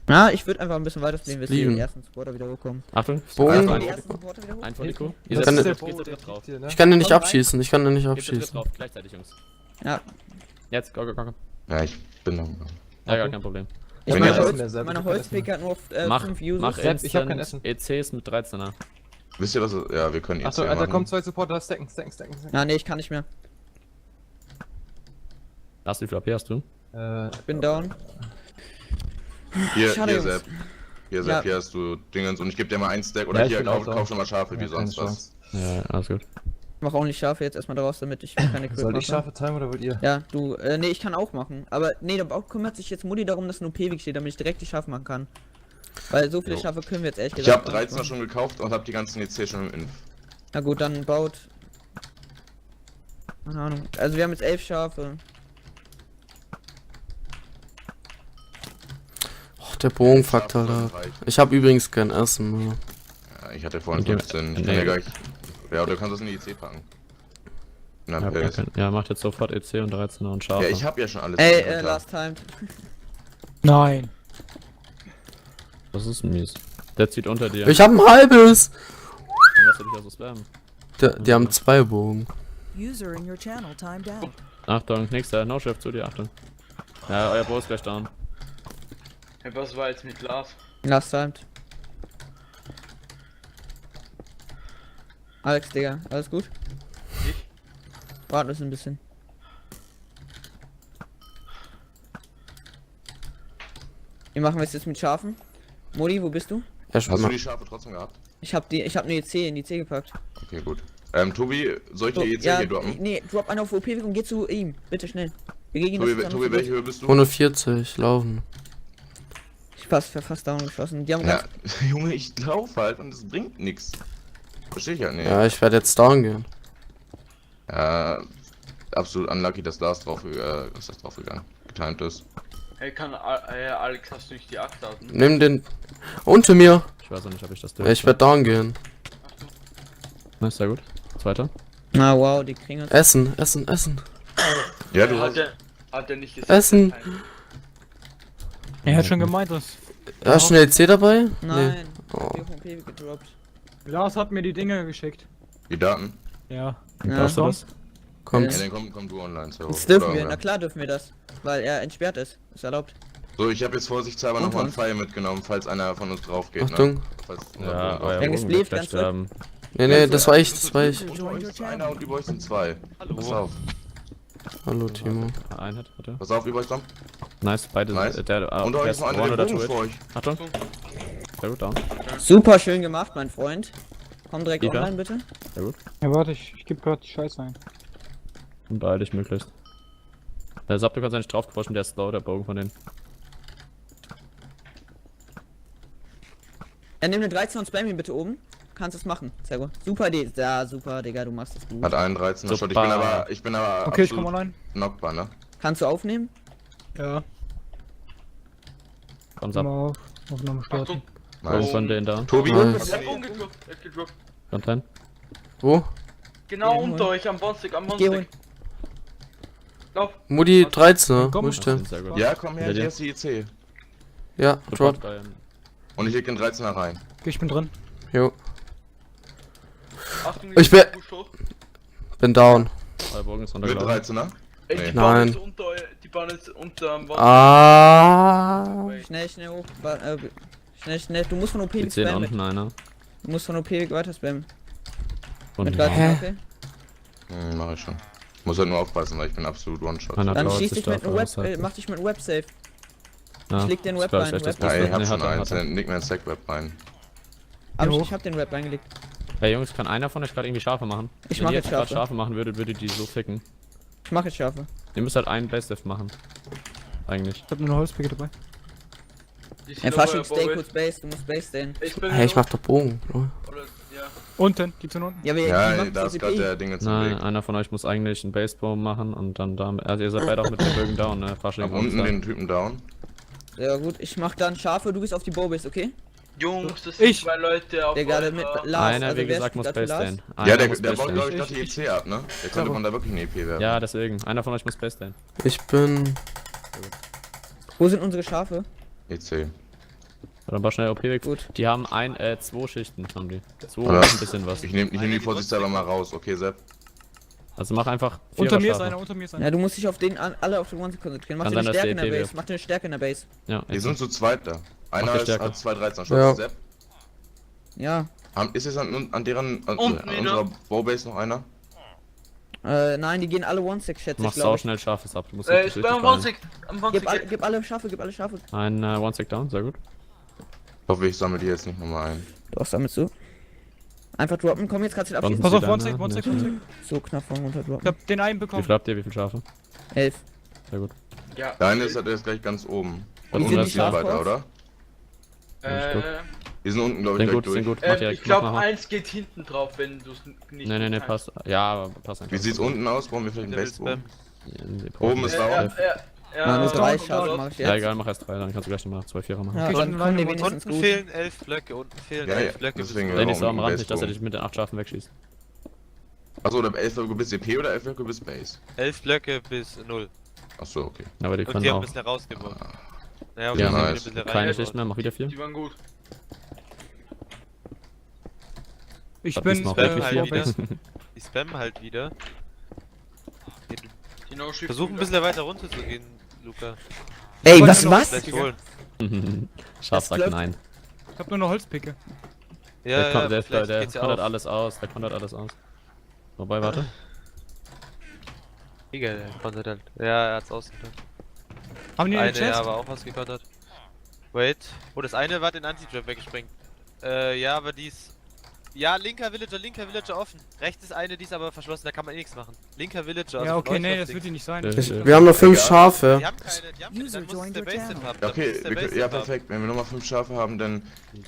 Ja, ich würde einfach ein bisschen weiter blieben, bis die Lieben. ersten Supporter wieder hochkommen. Achtung, Bogen. Die ein ersten Supporter wieder hoch? Ein Vollico. Das Ihr kann setzt nicht- geht zu dritt drauf. Hier, ne? Ich kann den nicht Komm rein. abschießen. Ich kann den nicht Geht zu dritt abschießen. drauf, gleichzeitig, Jungs. Ja, Jetzt, go, go, go, go. Ja, ich bin noch. Ja, gar kein Problem. ich Wenn meine, ihr- meine Holzpick hat nur Mach 5 Uses. mach Sepp, ich hab kein instant ECs mit 13er. Wisst ihr was? Ja, wir können Achtung, EC Alter, machen. kommen 2 Supporter, stacken. Ja, nee, ich kann nicht mehr. Lars, wie viel AP hast du? Ich bin down. Hier, Schade, hier, Jungs. Sepp. Hier, Ja. Sepp, hier hast du Dingens und ich geb dir mal einen Stack. Oder Ja, ich hier, bin auch kauf down. schon mal Schafe, wie Ja, sonst keine was. Ja, alles gut. Ich mach auch nicht Schafe jetzt erstmal daraus, damit ich keine Crit Soll mache. ich Schafe timen oder wollt ihr? Ja, du, nee, ich kann auch machen. Aber nee, da kümmert sich jetzt Mutti darum, dass ein OP-Weg steht, damit ich direkt die Schafe machen kann. Weil so viele Jo. Schafe können wir jetzt ehrlich Ich gesagt hab gar nicht 13er machen. schon gekauft und hab die ganzen EC schon im Inf. Na gut, dann baut. Keine Ahnung. Also wir haben jetzt 11 Schafe. Och, der Bogen fuckt halt ab. Ich habe übrigens kein Essen mehr. Ja, ich hatte vorhin Okay. 15. Ich Nee. kann ja gleich. Ja, oder du kannst das in die EC packen. Na, Ja, Pace. ja, macht jetzt sofort EC und 13er und Schafe. Ja, ich hab ja schon alles. Ey, im Inventar. last time. Nein. Das ist mies. Der zieht unter dir. Ich hab ein halbes. Dann lässt du dich also spammen. Die haben 2 Bogen. User in your channel timed out. Achtung, nächster. No Shift zu dir, Achtung. Ja, euer Bow ist gleich down. Hey, was war jetzt mit Lars? Last time. Alex, Digga, alles gut? Ich? Warte ein bisschen. Wie machen wir es jetzt mit Schafen? Modi, wo bist du? Ja, Hast du schon die Schafe trotzdem gehabt? Ich hab eine EC in die C gepackt. Okay, gut. Tobi, soll ich So, die EC ja, hier droppen? nee, drop einen auf OP-Weg und geh zu ihm. Bitte schnell. Wir gehen das jetzt Tobi, an welche Höhe bist du? 140 laufen. Ich war fast down geschossen. Die haben Ja, ganz, Junge, ich lauf halt und es bringt nichts. Versteh ich halt nicht. Ja, ich werde jetzt down gehen. Ja, absolut unlucky, dass Lars draufgegangen. Getimed ist. Hey, Alex, hast du nicht die Aktdaten? Nimm den. Unter mir. Ich weiß auch nicht, ob ich das Ich werde down gehen. Na, sehr gut. Zweiter. na wow, die kriegen uns. Essen, essen, essen. Ja, du Hat hast. er nicht gesagt? Essen. Er hat schon gemeint, dass Hast du eine EC dabei? Nein, Oh. die auf OP gedroppt. Lars hat mir die Dinge geschickt. Die Daten. Ja. Ja. Brauchst du das? Kommt. Ja, dann komm du online. So. Das dürfen Oder- wir, na klar dürfen wir das. Weil er entsperrt ist. Ist erlaubt. So, ich habe jetzt vorsichtshalber Und nochmal einen uns. Pfeil mitgenommen, falls einer von uns drauf geht. Achtung. Ne? Falls unser Ja, Bogen euer drauf Wer Bogen gesleeved, wird ganz gleich sterben. Nee, nee, das war ich, das war ich. geht. Unter euch ist einer und über euch sind zwei. Pass auf. Hallo, Timo. Einheit, warte. Pass auf, über euch kommt. Nice, beide Nice. sind. Der Unter euch der ist noch einer, One der oder Bogen Two. vor euch. Achtung. Sehr gut, down. Super schön gemacht, mein Freund. Komm direkt Ida? online, bitte. Sehr gut. Ja, warte, ich gebe gerade die Scheiße ein. Und beeil dich möglichst. Der Sab, du kannst ja nicht draufgepushen, der ist slow, der Bogen von denen. Er nimmt eine 13 und spam ihn bitte oben. Kannst es machen. Sehr gut. Super Idee. Ja, super, Digga, du machst das gut. Hat einen 13er Shot. Super. Ich bin aber Okay, ich komm absolut online. knockbar, ne? Kannst du aufnehmen? Ja. Komm, Mal Sab. auf Aufnahme starten. Achtung, Bogen Nice. von denen da. Tobi, Nice. er hat umgedroppt, er hat gedroppt. Content. Wo? Genau Geh unter holen. euch, am Bonstick, am Geh holen. Bonstick. Lauf. Mutti 13er. Komm. Wo ist der? Sehr gut. ja, komm her, Ja, hier ja. ist die EC. Ja, drop. Sofort, Und ich leg den 13er rein. Okay, ich bin drin. Jo. Achtung, Ich bin- Push hoch. Bin down. Euer Bogen ist Mit runtergelaufen. 13er? Ey, Nee. die Bahn Nein. ist unter, die Bahn ist unter am Ah. Schnell, schnell hoch. Schnell, schnell. Du musst von OP Wir sehen spammen. unten einer. Du musst von OP weiter spammen. Und Mit 13 Hä? OP. Mach ich schon. Muss halt nur aufpassen, weil ich bin absolut One-Shot. Einer Dann dauert schieß sich dich da mit einem auf Web, der Seite. mach dich mit einem Web-Safe. Ja, ich leg den das Web glaub ich rein, echt, das Web Beste. Ja, ich hab Nee, schon hat er, eins. hat er. Nick mir ein Stack-Web rein. Aber Ja, ich hoch. hab den Web reingelegt. Hey Jungs, kann einer von euch gerade irgendwie Schafe machen? Ich Wenn mach ihr jetzt jetzt gerade Schafe. Schafe machen würdet, würdet ihr die so ficken. Ich mach jetzt Schafe. Ihr müsst halt einen Blaze machen. Eigentlich. Ich hab nur eine Holzpicke dabei. Ey, Fasching, stay kurz Base. Du musst Base stehen. Hey, ich mach doch Bogen. Bro. Ja. Unten, die sind unten. Ja, wir Ja, die machen da ist gerade CCP. der Ding jetzt im Nein, Weg. einer von euch muss eigentlich einen Baseball machen und dann da. Also ihr seid beide auch mit den Bögen down, ne? Fasching Ab und unten den Typen down. Ja gut, ich mach dann Schafe, du gehst auf die Bowbase, okay? Jungs, das sind Ich. zwei Leute auf Der gerade eurer- mit Lars, Einer, also wie wer gesagt, ist muss dafür Base Lars? stehen. Ja, Einer der muss baut, Base glaube stehen. ich, doch die EC ab, ne? Der könnte von da wirklich eine EP werfen. Ja, deswegen. Einer von euch muss Base stehen. Ich bin. Wo sind unsere Schafe? EC. Oder mal schnell OP weg. Gut. Die haben zwei Schichten, haben die. Zwei Oder? und ein bisschen was. Ich nehm die vorsichtshalber mal raus, okay, Sepp? Also mach einfach Unter mir ist Vierer-Schafe. einer, unter mir ist einer. Ja, du musst dich auf den alle auf den One konzentrieren. Mach Kann dir eine sein, dass Stärke in der der EP Base. wirft. Mach dir eine Stärke in der Base. Ja, Wir sind zu zweit da. Einer die ist, Stärke. hat 2-13 Shots. Ja. Sepp? Ja. Ist jetzt an deren, an Unten unserer Bowbase noch einer? Nein, die gehen alle One-Stack, schätze ich, mach sau glaube ich. schnell Scharfes ab. Du musst Ich richtig bin am fallen. Bonstick, am Bonstick. Gib alle Schafe, gib alle Schafe. Ein One-Stack down, sehr gut. Ich hoffe, ich sammle die jetzt nicht nochmal ein. Du hast damit zu. Einfach droppen, komm, jetzt kannst du den Sonst- abschießen. Pass auf, wieder, one sec, ne? one sec, Nee. one sec. So knapp von runter Ich droppen. hab den einen Wie bekommen. viel habt ihr? Wie viele Schafe? 11. Sehr gut. Ja. Der eine ist halt jetzt gleich ganz oben. Wie Und sind unten die ist noch weiter, Schafkopf? oder? Ich Die sind unten, glaube ich, Sind gleich gut, durch. sind gut. Mach direkt, Ich glaube, mach mal. eins geht hinten drauf, wenn du es nicht. Nee, kannst. passt. Ja, aber passt einfach. Wie sieht's unten aus? Brauchen wir vielleicht einen Der will Baseball? Nee, Oben ist Äh, down. er, Ja, nur Ja, 3 kommt Schafe dort. mach ich Ja, jetzt. egal, mach erst 3, dann kannst du gleich nochmal 2 Vierer machen. Ja, Okay, dann dann kommen die rein, wenigstens Unten gut. fehlen 11 Blöcke, unten fehlen Ja, 11 ja, Blöcke. deswegen- Stell dich so am Warum Rand nicht, dass er Base dich mit den 8 Schafen wegschießt. Achso, oder 11 Blöcke bis EP oder 11 Blöcke bis Base? 11 Blöcke bis 0. Achso, okay. Aber die Und können die haben ein auch. bisschen rausgebaut. Ah, Naja, Ja, okay, nice. ein bisschen Keine reingebaut. Schicht mehr, mach wieder 4. Die waren gut. Ich Das bin ist noch Spam wirklich halt viel. wieder. Die spammen halt wieder. Die No-Shift. Versuch ein bisschen weiter runter zu gehen, Luca. Ey, wollte was, noch was? Vielleicht holen. Schaf Das sagt läuft- nein. Ich hab nur eine Holzpicke. Ja, Der, der, vielleicht der geht's ja kontert auf. alles aus, der kontert alles aus. Wobei, warte. Egal, der kontert halt. Ja, er hat's ausgekontert. Haben die eine Eine ja, Chest? aber auch was gekontert. Wait. Oh, das eine war den Anti-Trap weggesprengt. Ja, aber die ist... Ja, linker Villager offen. Rechts ist eine, die ist aber verschlossen, da kann man eh nichts machen. Linker Villager, also Ja, von okay, euch nee, aus das links. wird die nicht sein. Wir haben noch 5 Egal. Schafe. Die haben keine, User dann muss es joined der your Base channel. haben. Ja, Dann okay, muss es der Base ja haben. perfekt. Wenn wir nochmal 5 Schafe haben, dann. Die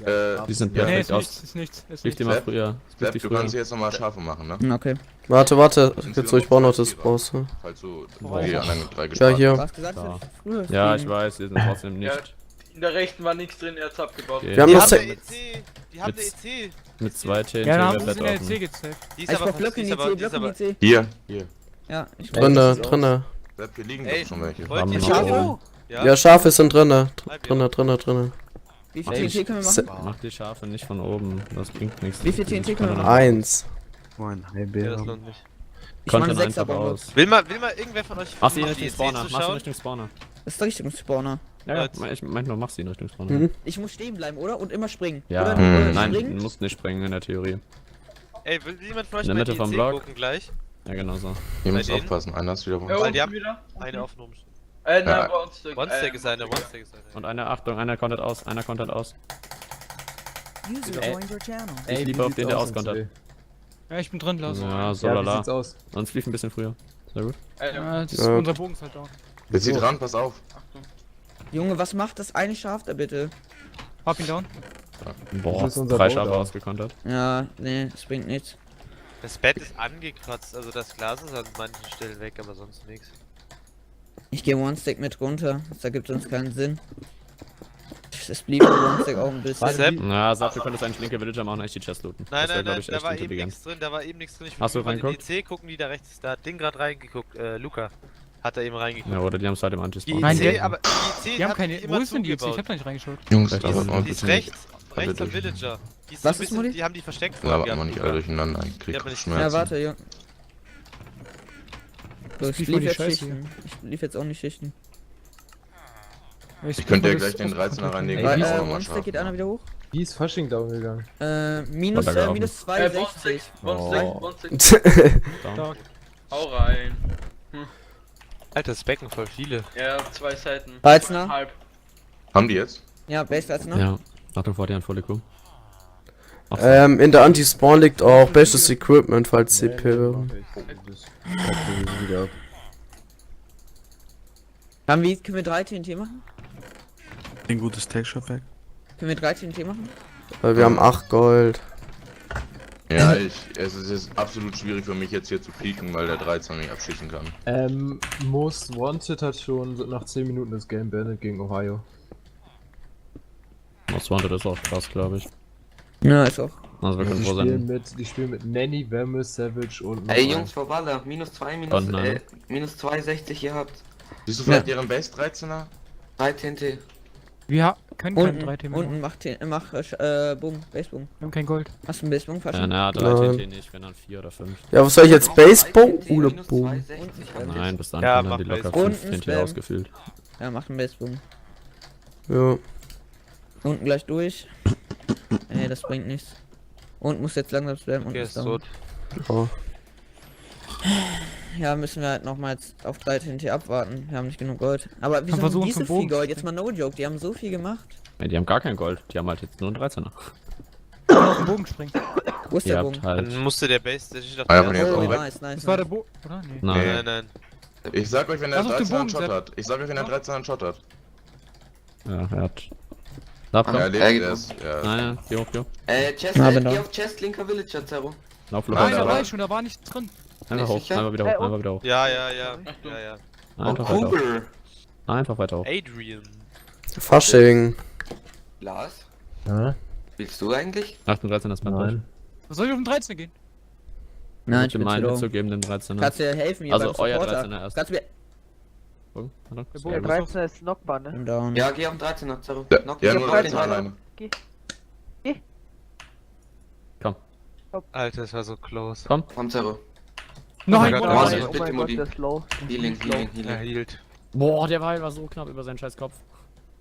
sind Ja, Nee, perfekt ist nichts, aus. ist nichts, ist Lief nichts. dir mal Slap, früher. Slap, Lief du früher. kannst jetzt nochmal Schafe machen, ne? Okay. Warte. Jetzt ich brauche noch das Bronze. Falls du Oh. die anderen 3 Ja, gespart Du hier. hast gesagt, Ja. früher. Ja, ich weiß, wir sind trotzdem Ja, nicht. in der rechten war nichts drin, er hat's abgebaut. Okay. Wir haben Die noch haben 6. eine EC. Die haben eine Mit- EC. Mit 2 TNT Ja, dann haben wäre sie es in Bett der offen. LC gezählt. Die ist Ich aber brauch Blöcke in die die ist aber- C, die ist Blöcke in aber- die C. Hier. Ja, ich Drinne. Slap, hier liegen Ey, doch schon welche. wollt Haben ihr wir Schafe? noch. Ja, Schafe sind drinne. Drinne. Wie viel Ey, TNT können wir se- machen? Mach die Schafe nicht von oben, das bringt nichts. Wie viel TNT können wir machen? 1. Ja, das lohnt nicht. Ich mach Content einen 6er einfach Bombe. aus. Will mal irgendwer von euch Mach sie in versuchen, Richtung die Spawner, EC mach zu sie in schauen? Richtung Spawner. Das ist richtig, Spawner. Ja, Jetzt. ich meinte nur, mach sie in Richtung Spawner. Mhm. Ich muss stehen bleiben, oder? Und immer springen. Ja, Oder, Mhm. nein, springen? du musst nicht springen in der Theorie. Ey, will jemand von euch In der mal Mitte die vom EC Block. gucken gleich? Ja, genau so. Ihr müsst denen? aufpassen, einer ist wieder Ja, woanders. Weil die unten haben wieder. Eine offen rum. Nein, Ja. One-Stack. One-Stack ist eine, One-Stack ist eine. Und einer, Achtung, einer kontert aus, einer kontert aus. User joined your channel. Ich wie liebe auf sieht's den, der aus, auskontert. NC? Ja, ich bin drin, Lars. Ja, so Ja, wie lala. sieht's aus? Sonst lief ein bisschen früher. Sehr gut. Ja, das ist Ja. unser Bogen ist halt da. Jetzt zieht ran, pass auf. Junge, was macht das eine Schaf da bitte? Hab ihn down. Boah, Das ist unser 3 Boot Schafe auch. ausgekontert. Ja, nee, das bringt nichts. Das Bett ist angekratzt, also das Glas ist an manchen Stellen weg, aber sonst nichts. Ich gehe One-Stack mit runter. Das ergibt uns keinen Sinn. Es blieb bei One-Stack auch ein bisschen. Was? Sepp? Na, sag, du könntest eigentlich linke Villager machen, eigentlich die Chest looten. Nein, das wär, nein, glaub nein, ich, da echt war eben intelligent. nichts drin, da war eben nichts drin. Ich Hast du will mal in die reingeguckt? EC gucken, die da rechts ist. Da hat Ding gerade reingeguckt, Luca. Hat er eben reingeguckt. Ja, oder die haben es halt im Die Anti-Spawn. Nein, EC, der- aber die EC Die haben hat keine. immer Wo ist denn die jetzt? Ich zugebaut. hab da nicht reingeschaut. Jungs, Die labert mal ist bitte nicht. rechts am durch. Villager. Die ist Was so ein ist, Modi? bisschen, die haben die versteckt vorher Labert mal gehabt, nicht Luca. alle durcheinander, ich krieg Ja, aber nicht- Ja, Schmerzen. warte, ja. So, ich lief lief mal die jetzt Scheiße Schichten. Ich lief jetzt auch nicht Schichten. Ich könnte ja gleich den 13er reinlegen. Ey, und wie auch ist- noch mal One-Stack geht einer scharf wieder hoch. Wie ist Fasching down gegangen? Minus, Hat er minus One-Stack, 260. One-Stack, Oh. One-Stack. Stark. Hau rein. Alter, das Becken voll viele. Ja, 2 Seiten. Weizner? Halb. Haben die jetzt? Ja, Base Weizner. Ja, Achtung vor dir an volle Crew. Ach so. In der Anti-Spawn liegt auch bestes Equipment, falls CP wäre. Können wir 3 TNT machen? Ein gutes Texture-Pack. Können wir 3 TNT machen? Weil wir haben 8 Gold. Ja, es ist jetzt absolut schwierig für mich jetzt hier zu pieken, weil der 13 nicht abschießen kann. Most Wanted hat schon so nach 10 Minuten das Game beendet gegen Ohio. Most Wanted ist auch krass, glaube ich. Ja, ist auch. Also wir können Die froh spielen, sein. die spielen mit Nanny, Vemus, Savage und. noch Ey einen. Jungs, vor Waller, minus 2, Und nein. minus 260 ihr habt. Siehst du vielleicht ihren Base 13er? 3 TNT. Wir können keinen Unten, 3 Themen machen. unten, mach Bogen, Basebogen. Wir haben kein Gold. Hast du einen Basebogen Ja, faschen? na, 3 Nein. TNT nicht, wenn dann 4 oder 5. Ja, was soll ich jetzt? Baseball TNT, oder minus Boom? 260. Nein, bis dann Ja, können mach dann die locker Base. 5 Unten TNT spam. ausgefüllt. Ja, mach einen Basebogen. Ja. Unten gleich durch. Nee, das bringt nichts. Und muss jetzt langsam spammen und Okay, ist ist down. tot. Ja. Ja, müssen wir halt nochmal jetzt auf 3 TNT abwarten. Wir haben nicht genug Gold. Aber wieso haben versuchen, die so zum viel Bogen Gold? zu Jetzt mal no joke, die haben so viel gemacht. Ja, die haben gar kein Gold, die haben halt jetzt nur einen 13er. Auf den Bogen springen. Wo ist Ihr der habt Bogen? halt. Dann musste der Base, der steht auf Ah, ja, der von jetzt Oh, auch weg. nice, nice. Das war der nice. Bogen, oder? Nee. Nein. Nein, nein. Ich sag euch, wenn der Lass auf den 13er einen Bogen, Shot Sepp. hat. Ich sag euch, wenn der 13er einen Shot hat. Ja, er hat. Lauf, Ja, komm. er lebt, der ist. Ja, Nein, geh hoch, geh hoch. Chest, Na, bin geh da. auf Chest, linker Villager, Zero. Lauf, lauf, Nein, da lauf. war ich schon, da war nichts drin. Einfach hoch, sicher? einfach wieder hoch, einfach wieder hoch. Ja. Oh, Einfach weiter hoch. Kugel. Einfach weiter hoch. Adrian. Fasching. Lars, Ja? willst du eigentlich? 38 das Band. Nein. Soll ich auf den 13 gehen? Nein, Mit dem einen mitzugebenden 13er. Kannst du dir helfen hier Also beim euer Supporter? 13er erst. Kannst du mir... Bogen, warte. Der Sehr Bogen gut. ist auf. ist knockbar, ne? I'm down. Ja, geh auf den 13er, Zerro. Ja, Knock ja ihn nur auf 13 den 13er. alleine. Komm, Alter, das war so close. komm. Komm, Zerro. Noch Oh ein mein Bogen. Gott. Warte, Oh bitte, mein Gott, Mutti. der ist low. Healing, Healing, Er Healing. hielt. Boah, der Ball war so knapp über seinen scheiß Kopf.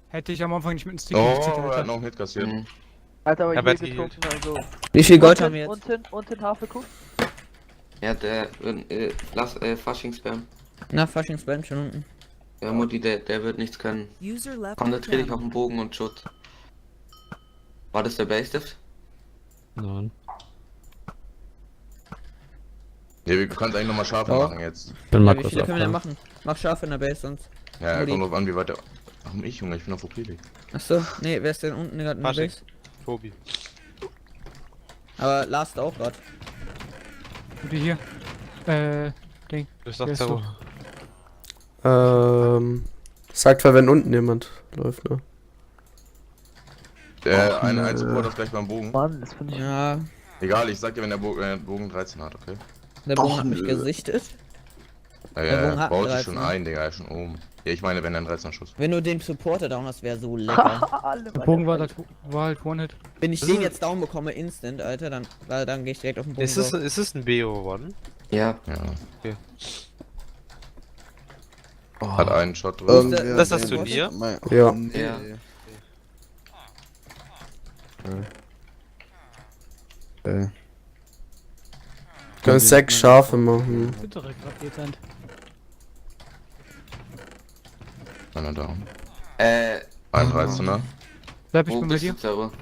Hätte ich am Anfang nicht mit dem Stick Oh, gekriegt, er hat Alter. noch einen Hit kassiert. Mhm. Alter, aber Ja, hier aber getrunken, also. Wie viel Gold haben wir jetzt? Unten Hafe guck. Ja, der, lass, Fasching spam. Na, Faschingsband schon unten. Ja, Mutti, der wird nichts können. User left your Konzentrier dich auf channel. den Bogen und Schutt. War das der Base-Stift? Nein. Ja, wir können es eigentlich nochmal scharf Oh. machen jetzt. Bin Ja, mal wie kurz viele können wir denn auf. machen? Mach scharf in der Base sonst. Ja, Mutti. kommt drauf an, wie weit der... Warum ich, Junge? Ich bin auf OP. Achso, nee, wer ist denn unten gerade in der Fasching. Base? Tobi. Aber Last auch gerade. Die hier. Ding. Du bist Wer doch ist Zerro. Sagt mal, wenn unten jemand läuft, ne? Ein Support ist gleich beim Bogen. Mann, das finde ich. Ja, Egal, ich sag dir, wenn der Bogen 13 hat, okay? der Bogen hat mich gesichtet. Ja, Der Bogen ja, hat baut sich 13, schon ne? ein, Digga, er ist schon oben. Ja, ich meine, wenn er einen 13er Schuss. Wenn du den Supporter down hast, wäre so lecker. Alle Der Bogen war halt One-Hit. Wenn ich den jetzt down bekomme, instant, Alter, dann gehe ich direkt auf den Bogen. Ist es drauf. ein BO1? Ja. Ja. Okay. Hat einen Shot drin. Irgendwer- Das ist das Turnier? Ja. Ja. Können 6 Schafe machen. Bitte direkt abgezahnt. Einer down. Äh, Ein 13er. Bleib ich wo bin bei bist dir. du, Zerro?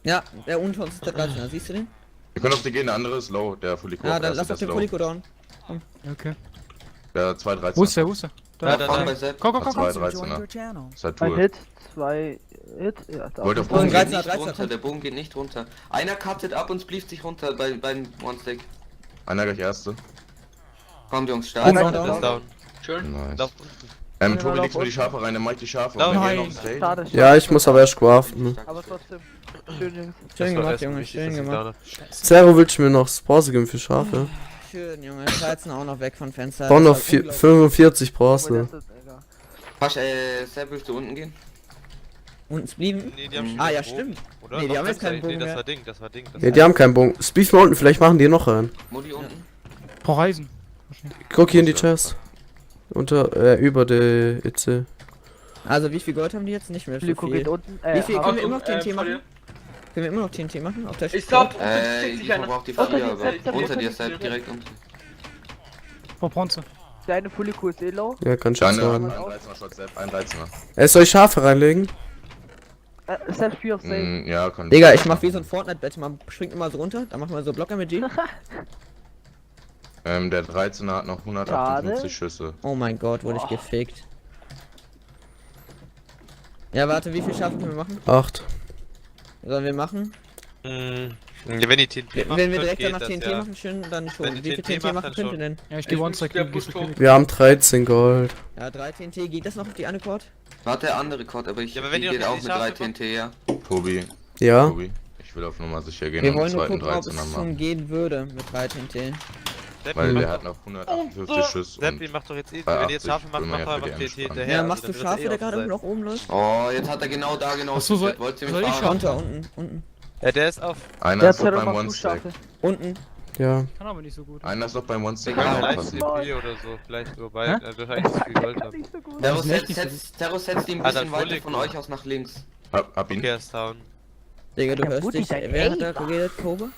Ja, der unter uns ist der 13er, siehst du den? Wir können auf die gehen, der andere ist low, der Fuliko. Ja, dann der lass ist auf den low. Fuliko down. Okay. Der 2 13er. Wo ist der? Wo ist der? Da, da, Komm da. bei Sepp. Komm, komm, Hat komm, zwei komm. User joined 13er. your channel. Ist halt Ein Tour. Hit, 2 Hit. Ja, da. Wollte auf Bogen Bogen geht 13er, nicht 13er, runter, komm. der Bogen geht nicht runter. Einer cuttet ab und splieft sich runter beim One-Stack. Einer gleich erste. Kommt Jungs, Bogen stark. down. Das ist down. Schön. Nice. Lauf unten. Tobi, legst mir die Schafe rein, dann mach ich die Schafe. Nein. Und wenn ihr noch stay, Schade, Ja, ich muss aber erst craften. Aber trotzdem. Schön, Jungs. Schön Das war gemacht, erst Junge, wichtig, schön dass ich gemacht. down hab. Zero, willst du mir noch Pause geben für Schafe? Schön, Junge. 13 auch noch weg von Fenster. Brauch Das noch war unglaublich. 45 brauchst Aber du. das ist egal. Pasch, Sepp, willst du unten gehen? Unten splieben? Nee, die haben schon Ah, wieder ja, Bogen, stimmt. Oder? Nee, die Doch, haben jetzt keinen Nee, Bogen das mehr. war Ding, das war Ding. Das Ne, die haben keinen Bogen. Speed mal unten, vielleicht machen die noch einen. Mutti unten? Brauch Eisen. Guck hier in die Chest. Über die EC. Also, wie viel Gold haben die jetzt? Nicht mehr so Flico geht viel. unten. Wie viel können wir immer noch Achtung, TNT vor dir. machen? Können wir immer noch TNT machen? Auf der Ich glaub, Ich verbrauch die 4, aber unter dir, Sepp, direkt unter. Brauch Bronze. Der eine Fulico ist eh low. Ja, kann ich Dann jetzt ein sagen. 13er Shot, Sepp, ein 13er. Soll ich Schafe reinlegen? Selbst 4 auf Save. Ja, kann Digga, ich mach wie so ein Fortnite-Battle. Man springt immer so runter, dann machen wir so Blocker mit G. Der 13er hat noch 158 Schüsse. Oh mein Gott, wurde ich gefickt. Ja, warte, wie viel Schafe können wir machen? 8. Sollen wir machen? Wenn die TNT machen, Wenn wir könnt, direkt geht danach das, TNT ja. machen, schön, dann Wenn schon. die Wie viel TNT TNT macht, machen dann könnt ihr schon. denn? Ja, ich geh Ich One-Stack. bin gehst du tot. König. Wir haben 13 Gold. Ja, 3 TNT, geht das noch auf die eine Chord? Warte, der andere Chord, aber ich Ja, aber wenn die ihr geht noch auch die mit 3 Schafe TNT, ja. Tobi, Ja? Tobi, ich will auf Nummer sicher gehen Wir und den wollen nur zweiten gucken, ob 13er es schon machen. gehen würde mit 3 TNT. Weil Seppi, der hat noch 158 Schüsse Seppi und macht doch jetzt eh, bei wenn ihr jetzt 80 Schafe macht, will man macht ja doch für einfach die TNT entspannen. hinterher. Ja, also machst du dann wird das Schafe, eh der gerade offen noch oben läuft? Oh, jetzt hat er genau da Ach so, soll- Wollt ihr soll mich ich verarschen? Runter, unten. Ja, der ist auf. Einer Der ist noch Zero beim macht One-Stack. Schafe. Unten. Ja. Kann aber nicht so gut. Einer ist noch beim One-Stack. Ja, Einer Vielleicht passiert. CP oder so, vielleicht wobei, Hä? wahrscheinlich zu viel Gold haben. Nicht so gut. Das ist nicht Terror setzt ihn ein Ah, dann bisschen weiter Fulico. von euch aus nach links. Hab ihn. Okay, er ist down. Digga, du Der hörst Mutti, dich. dein Wer hat da Aim. geredet? Kobe?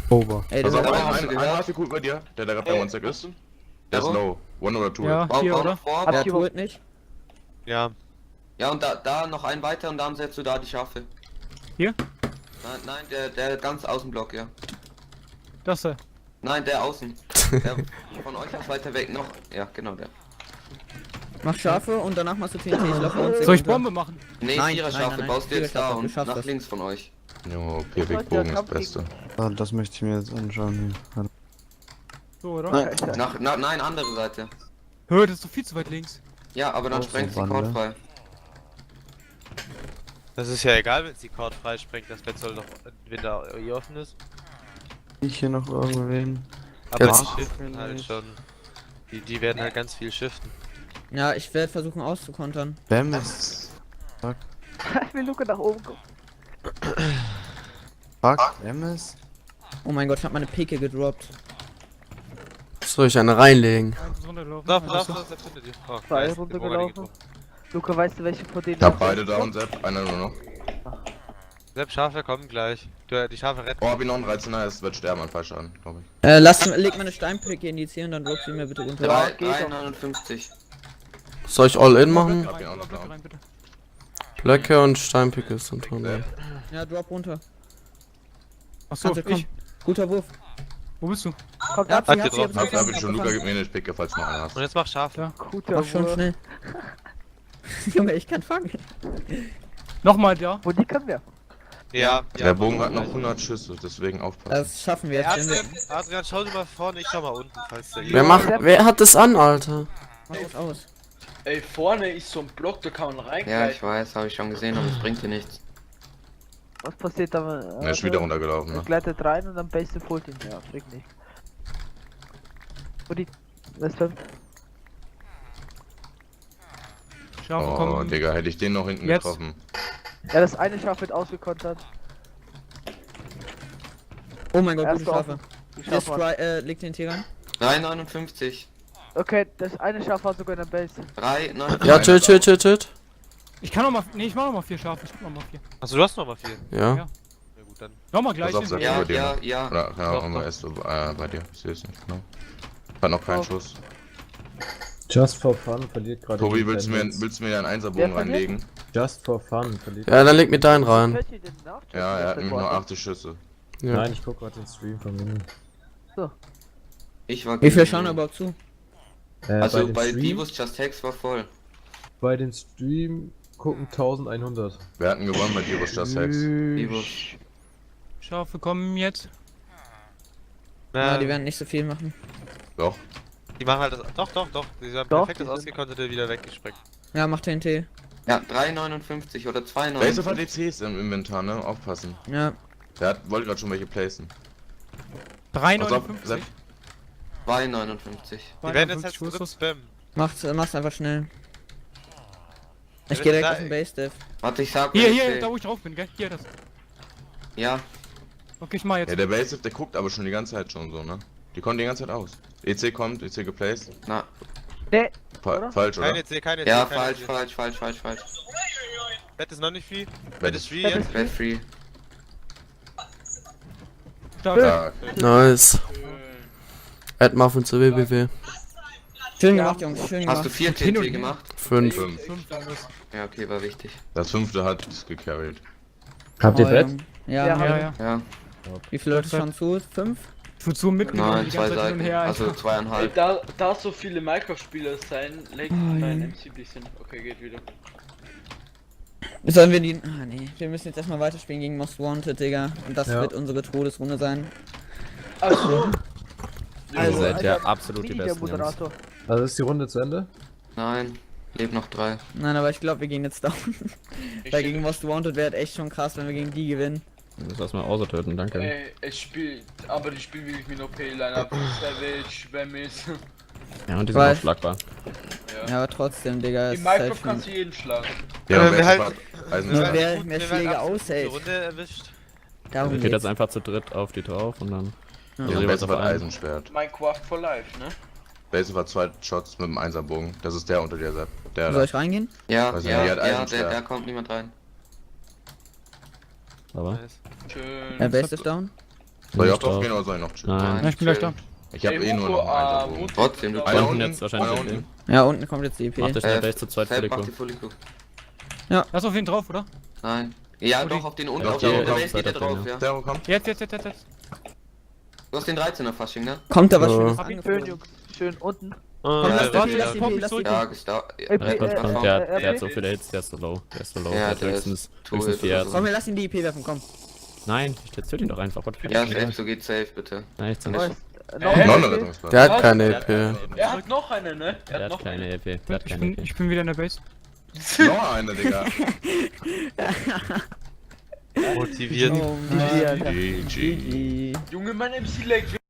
Over. Ey, Pass du auf, hörst hast du ein gehört? HC gut bei dir, der gerade beim One-Stack ist. Der ist Terror? low. One oder two. Ja, hier, Bau oder? noch vor. Der Abschiebung. tut nicht. Ja. Ja, und da noch ein weiter und dann setzt du da die Schafe. Hier? Nein, der ganz Außenblock, ja. Das da. Nein, der außen. Der von euch aus weiter weg noch. Ja, genau der. Mach Schafe und danach machst du TNT. Ich lauf uns Soll ich Bombe machen? Nee, Nein, Vierer-Schafe nein, baust du jetzt da Vierer-Schafe, du und schaffst nach das. links von euch. Jo, Pivik-Bogen ist das Beste. Ah, das möchte ich mir jetzt anschauen. Hier. So, oder? Nein. Nein, andere Seite. Hör, das ist doch viel zu weit links. Ja, aber dann Oh, so sprengt sie Wandel. cordfrei. Das ist ja egal, wenn sie Cord frei springt, das Bett soll doch, wenn da offen ist. Ich hier noch irgendwen. Aber Jetzt- die shiften halt schon. Die werden halt ganz viel shiften. Ja, ich werde versuchen auszukontern. Bam ist. Ich will Luca nach oben gucken. Fuck, Bam ist. Oh mein Gott, ich habe meine Pike gedroppt. Soll ich eine reinlegen? Eins ist runtergelaufen. Lauf, Eins lauf, ist- lauf, Sepp, findet ihr. Oh, Zwei nice, runtergelaufen. den Bogen Luca, weißt du, welche von denen... Ich hab beide down, Sepp. Einer nur noch. Sepp, Schafe kommen gleich. Die Schafe retten. Oh, hab ich noch einen 13er, es wird sterben an Fallschaden, glaube ich. Leg meine Steinpicke in die C und dann drop sie mir bitte runter. 3,59. Soll ich All-In machen? Hab ihn auch noch Blöcke down. rein, bitte. Blöcke und Steinpicke sind drin. Ja, drop runter. Achso, Kannst du, komm. ich. Guter Wurf. Wo bist du? Kommt Ja, ab, hab sie, sie, hab sie, Hab ich schon, abgefangen. Luca, gib mir eine Picke, falls du noch einen hast. Und jetzt mach Schafe. Ja. guter Mach schon Wurf. schnell. Junge, ich kann fangen. Nochmal, ja. Wo die können wir? Ja. Der Bogen hat noch 100 Schüsse, deswegen aufpassen. Das schaffen wir jetzt. Adrian, Adrian, schau dir mal vorne, ich schau mal unten, falls der Wer hat das an, Alter? Aus. Ey, vorne ist so ein Block, da kann man Ja, reingreifen. ich weiß, habe ich schon gesehen, aber es bringt dir nichts. Was passiert da? Er ist wieder runtergelaufen, Er ne? gleitet rein und dann base holt ihn. Ja, bringt nicht. Wo die... Was für... Schafe Oh, kommen. Digga, hätte ich den noch hinten Jetzt. getroffen. Ja, das eine Schaf wird ausgekontert. Oh mein Gott, Erste gute Schafe. Die Der Schaf war... leg den Tier ran. 3,59. Okay, das eine Schaf war sogar in der Base. 3,59. Ja, chill. Ich kann noch mal. Nee, ich mach noch mal 4 Schafe. Ich mach noch mal 4. Achso, du hast noch mal 4. Ja. Ja. Ja gut, dann. Nochmal gleich. Pass auf, hin. Sepp, Ja, über dir. ja, ja. Oder, ja, Doch, irgendwo doch. ist bei dir. Ich sehe es nicht genau. Hat noch keinen Oh. Schuss. Just for fun verliert gerade. Tobi, die willst du Tendenz. mir einen Wer Einserbogen verliert? reinlegen? Just for fun verliert. Ja, dann leg mir deinen rein. Hört ihr den nach? Ja, er hat nämlich nur 80 Schüsse. Ja. Nein, ich guck gerade den Stream von Mini. Ich war Wie viele gegen- schauen überhaupt zu? Also dem bei Stream, Divus Just Hex war voll. bei den Stream gucken 1100. Wir hatten gewonnen bei Divus Just Hex. Divus. Schafe kommen jetzt. Ja, die werden nicht so viel machen. Doch. Die machen halt das. Doch. Die haben Doch, perfekt das die sind- ausgekonterte wieder weggesprengt. Ja, mach TNT. Ja, 3,59 oder Base hat 2,59. DCs im Inventar, ne? Aufpassen. Ja. Wollte gerade schon welche placen. 3,59. Sepp. 2,59. Die werden jetzt 52 halt Schuss. spammen. Mach's einfach schnell. Ich Ja, geh direkt da- auf den Base, Dev. Warte, ich sag Hier, wenn ich hier, seh. da wo ich drauf bin, gell? Hier, das. Ja, Okay, ich mach jetzt. Ja, der Base, der guckt aber schon die ganze Zeit schon so, ne? Die kommen die ganze Zeit aus. EC kommt, EC geplaced. na. Nee, Falsch, oder? Keine C, keine C. Ja, keine falsch. C. Bett ist noch nicht free. Bett Bett ist ist free jetzt. Bad free. Stark. Ja, Nice. Add Muffin zur WBW. Schön gemacht, Jungs. Schön Hast du gemacht. 4 Hin und TNT her. gemacht? 5. 5. 5 waren das. Ja, okay, war wichtig. Das 5. hat es gecarried. Habt ihr Oh, Bett? Junge. Ja, Ja, Ja, ja. Ja, Wie viele Leute schauen zu? 5? Ich würde so mitgenommen, nein, die 2 ganze Zeit hin Seiten. und her. Also Alter. 2,5. Da so viele Minecraft-Spieler sein, legt mein MC ein bisschen. Okay, geht wieder. Sollen wir die... Ah, nee. Wir müssen jetzt erstmal weiterspielen gegen Most Wanted, Digga. Und das Ja. wird unsere Todesrunde sein. Also, Ihr seid Alter, ja absolut die Mini, der Besten, Jungs. Moderator. Also ist die Runde zu Ende? Nein, lebt noch 3. Nein, aber ich glaube, wir gehen jetzt down. ich Weil gegen Most Wanted wäre echt schon krass, wenn wir gegen die gewinnen. Das lass mal außer töten, danke. es spielt, aber die spielen wirklich mit OP-Line-Up. Savage, Bemis. Ja, und die sind Weil- auch schlagbar. Ja, aber trotzdem, Digga. In ist halt Minecraft schon- kannst du jeden schlagen. Ja, wir halt- Nur Eisenstein. wer Gut, mehr wir werden Schläge absolut aushält. die Runde erwischt. Darum Geht geht's. jetzt einfach zu dritt auf die drauf und dann. Ja. Ja, jeweils Base auf hat einen. Eisenschwert. Minecraft for Life, ne? Base hat 2 Shots mit dem Einserbogen. Das ist der unter dir, Sepp. Der Soll da. ich reingehen? Ja, Also, ja, die hat ja, Eisenschwert. der kommt niemand rein. Aber. Nice. Schön. Der Base ist down. Soll ich auch Nicht drauf. drauf gehen oder soll ich noch chillen? Nein. Ja, ich bin gleich da. Ich hab eh nur noch einen Einserbogen. Trotzdem, du Einer Unten unten, jetzt wahrscheinlich einer den. unten. Ja, unten kommt jetzt die EP. Macht euch in der Base zu zweit Sepp, mach Felico. die Fulico. Lass auf jeden drauf, oder? Nein. Ja, Wo doch, die- auf den unten, Doch, auf den der der kommt, Base geht er zweiter drauf, Film, ja. Der kommt. Jetzt. Du hast den 13er Fasching, ne? Kommt da was So. Schönes Hab ihn schön, angeflogen? Jungs. Schön unten. Oh, lass der den wieder. lass ihn. zurück. Ja, gestartet. Ey, Ja, kommt, äh, der hat äh, so viele Hits, der ist so low. Der ist so low. Ja, der hat der ist höchstens tot oder 4 Herzen. so. Komm, wir lassen die EP werfen, komm. Nein, ich töte ihn doch einfach. What the fuck? Ja, safe, so geht safe, bitte. Nein, ich Ja, nicht. Nice. noch Noch eine eine Rettungswaffe. Der hat Was? keine Der hat keine EP. EP. Er hat noch eine, ne? Er Der hat hat noch keine eine. EP. Der hat Ich keine bin, EP. ich bin wieder in der Base. Noch eine, Digga. Motiviert. Oh Mann. GG. GG. Junge, mein MC lag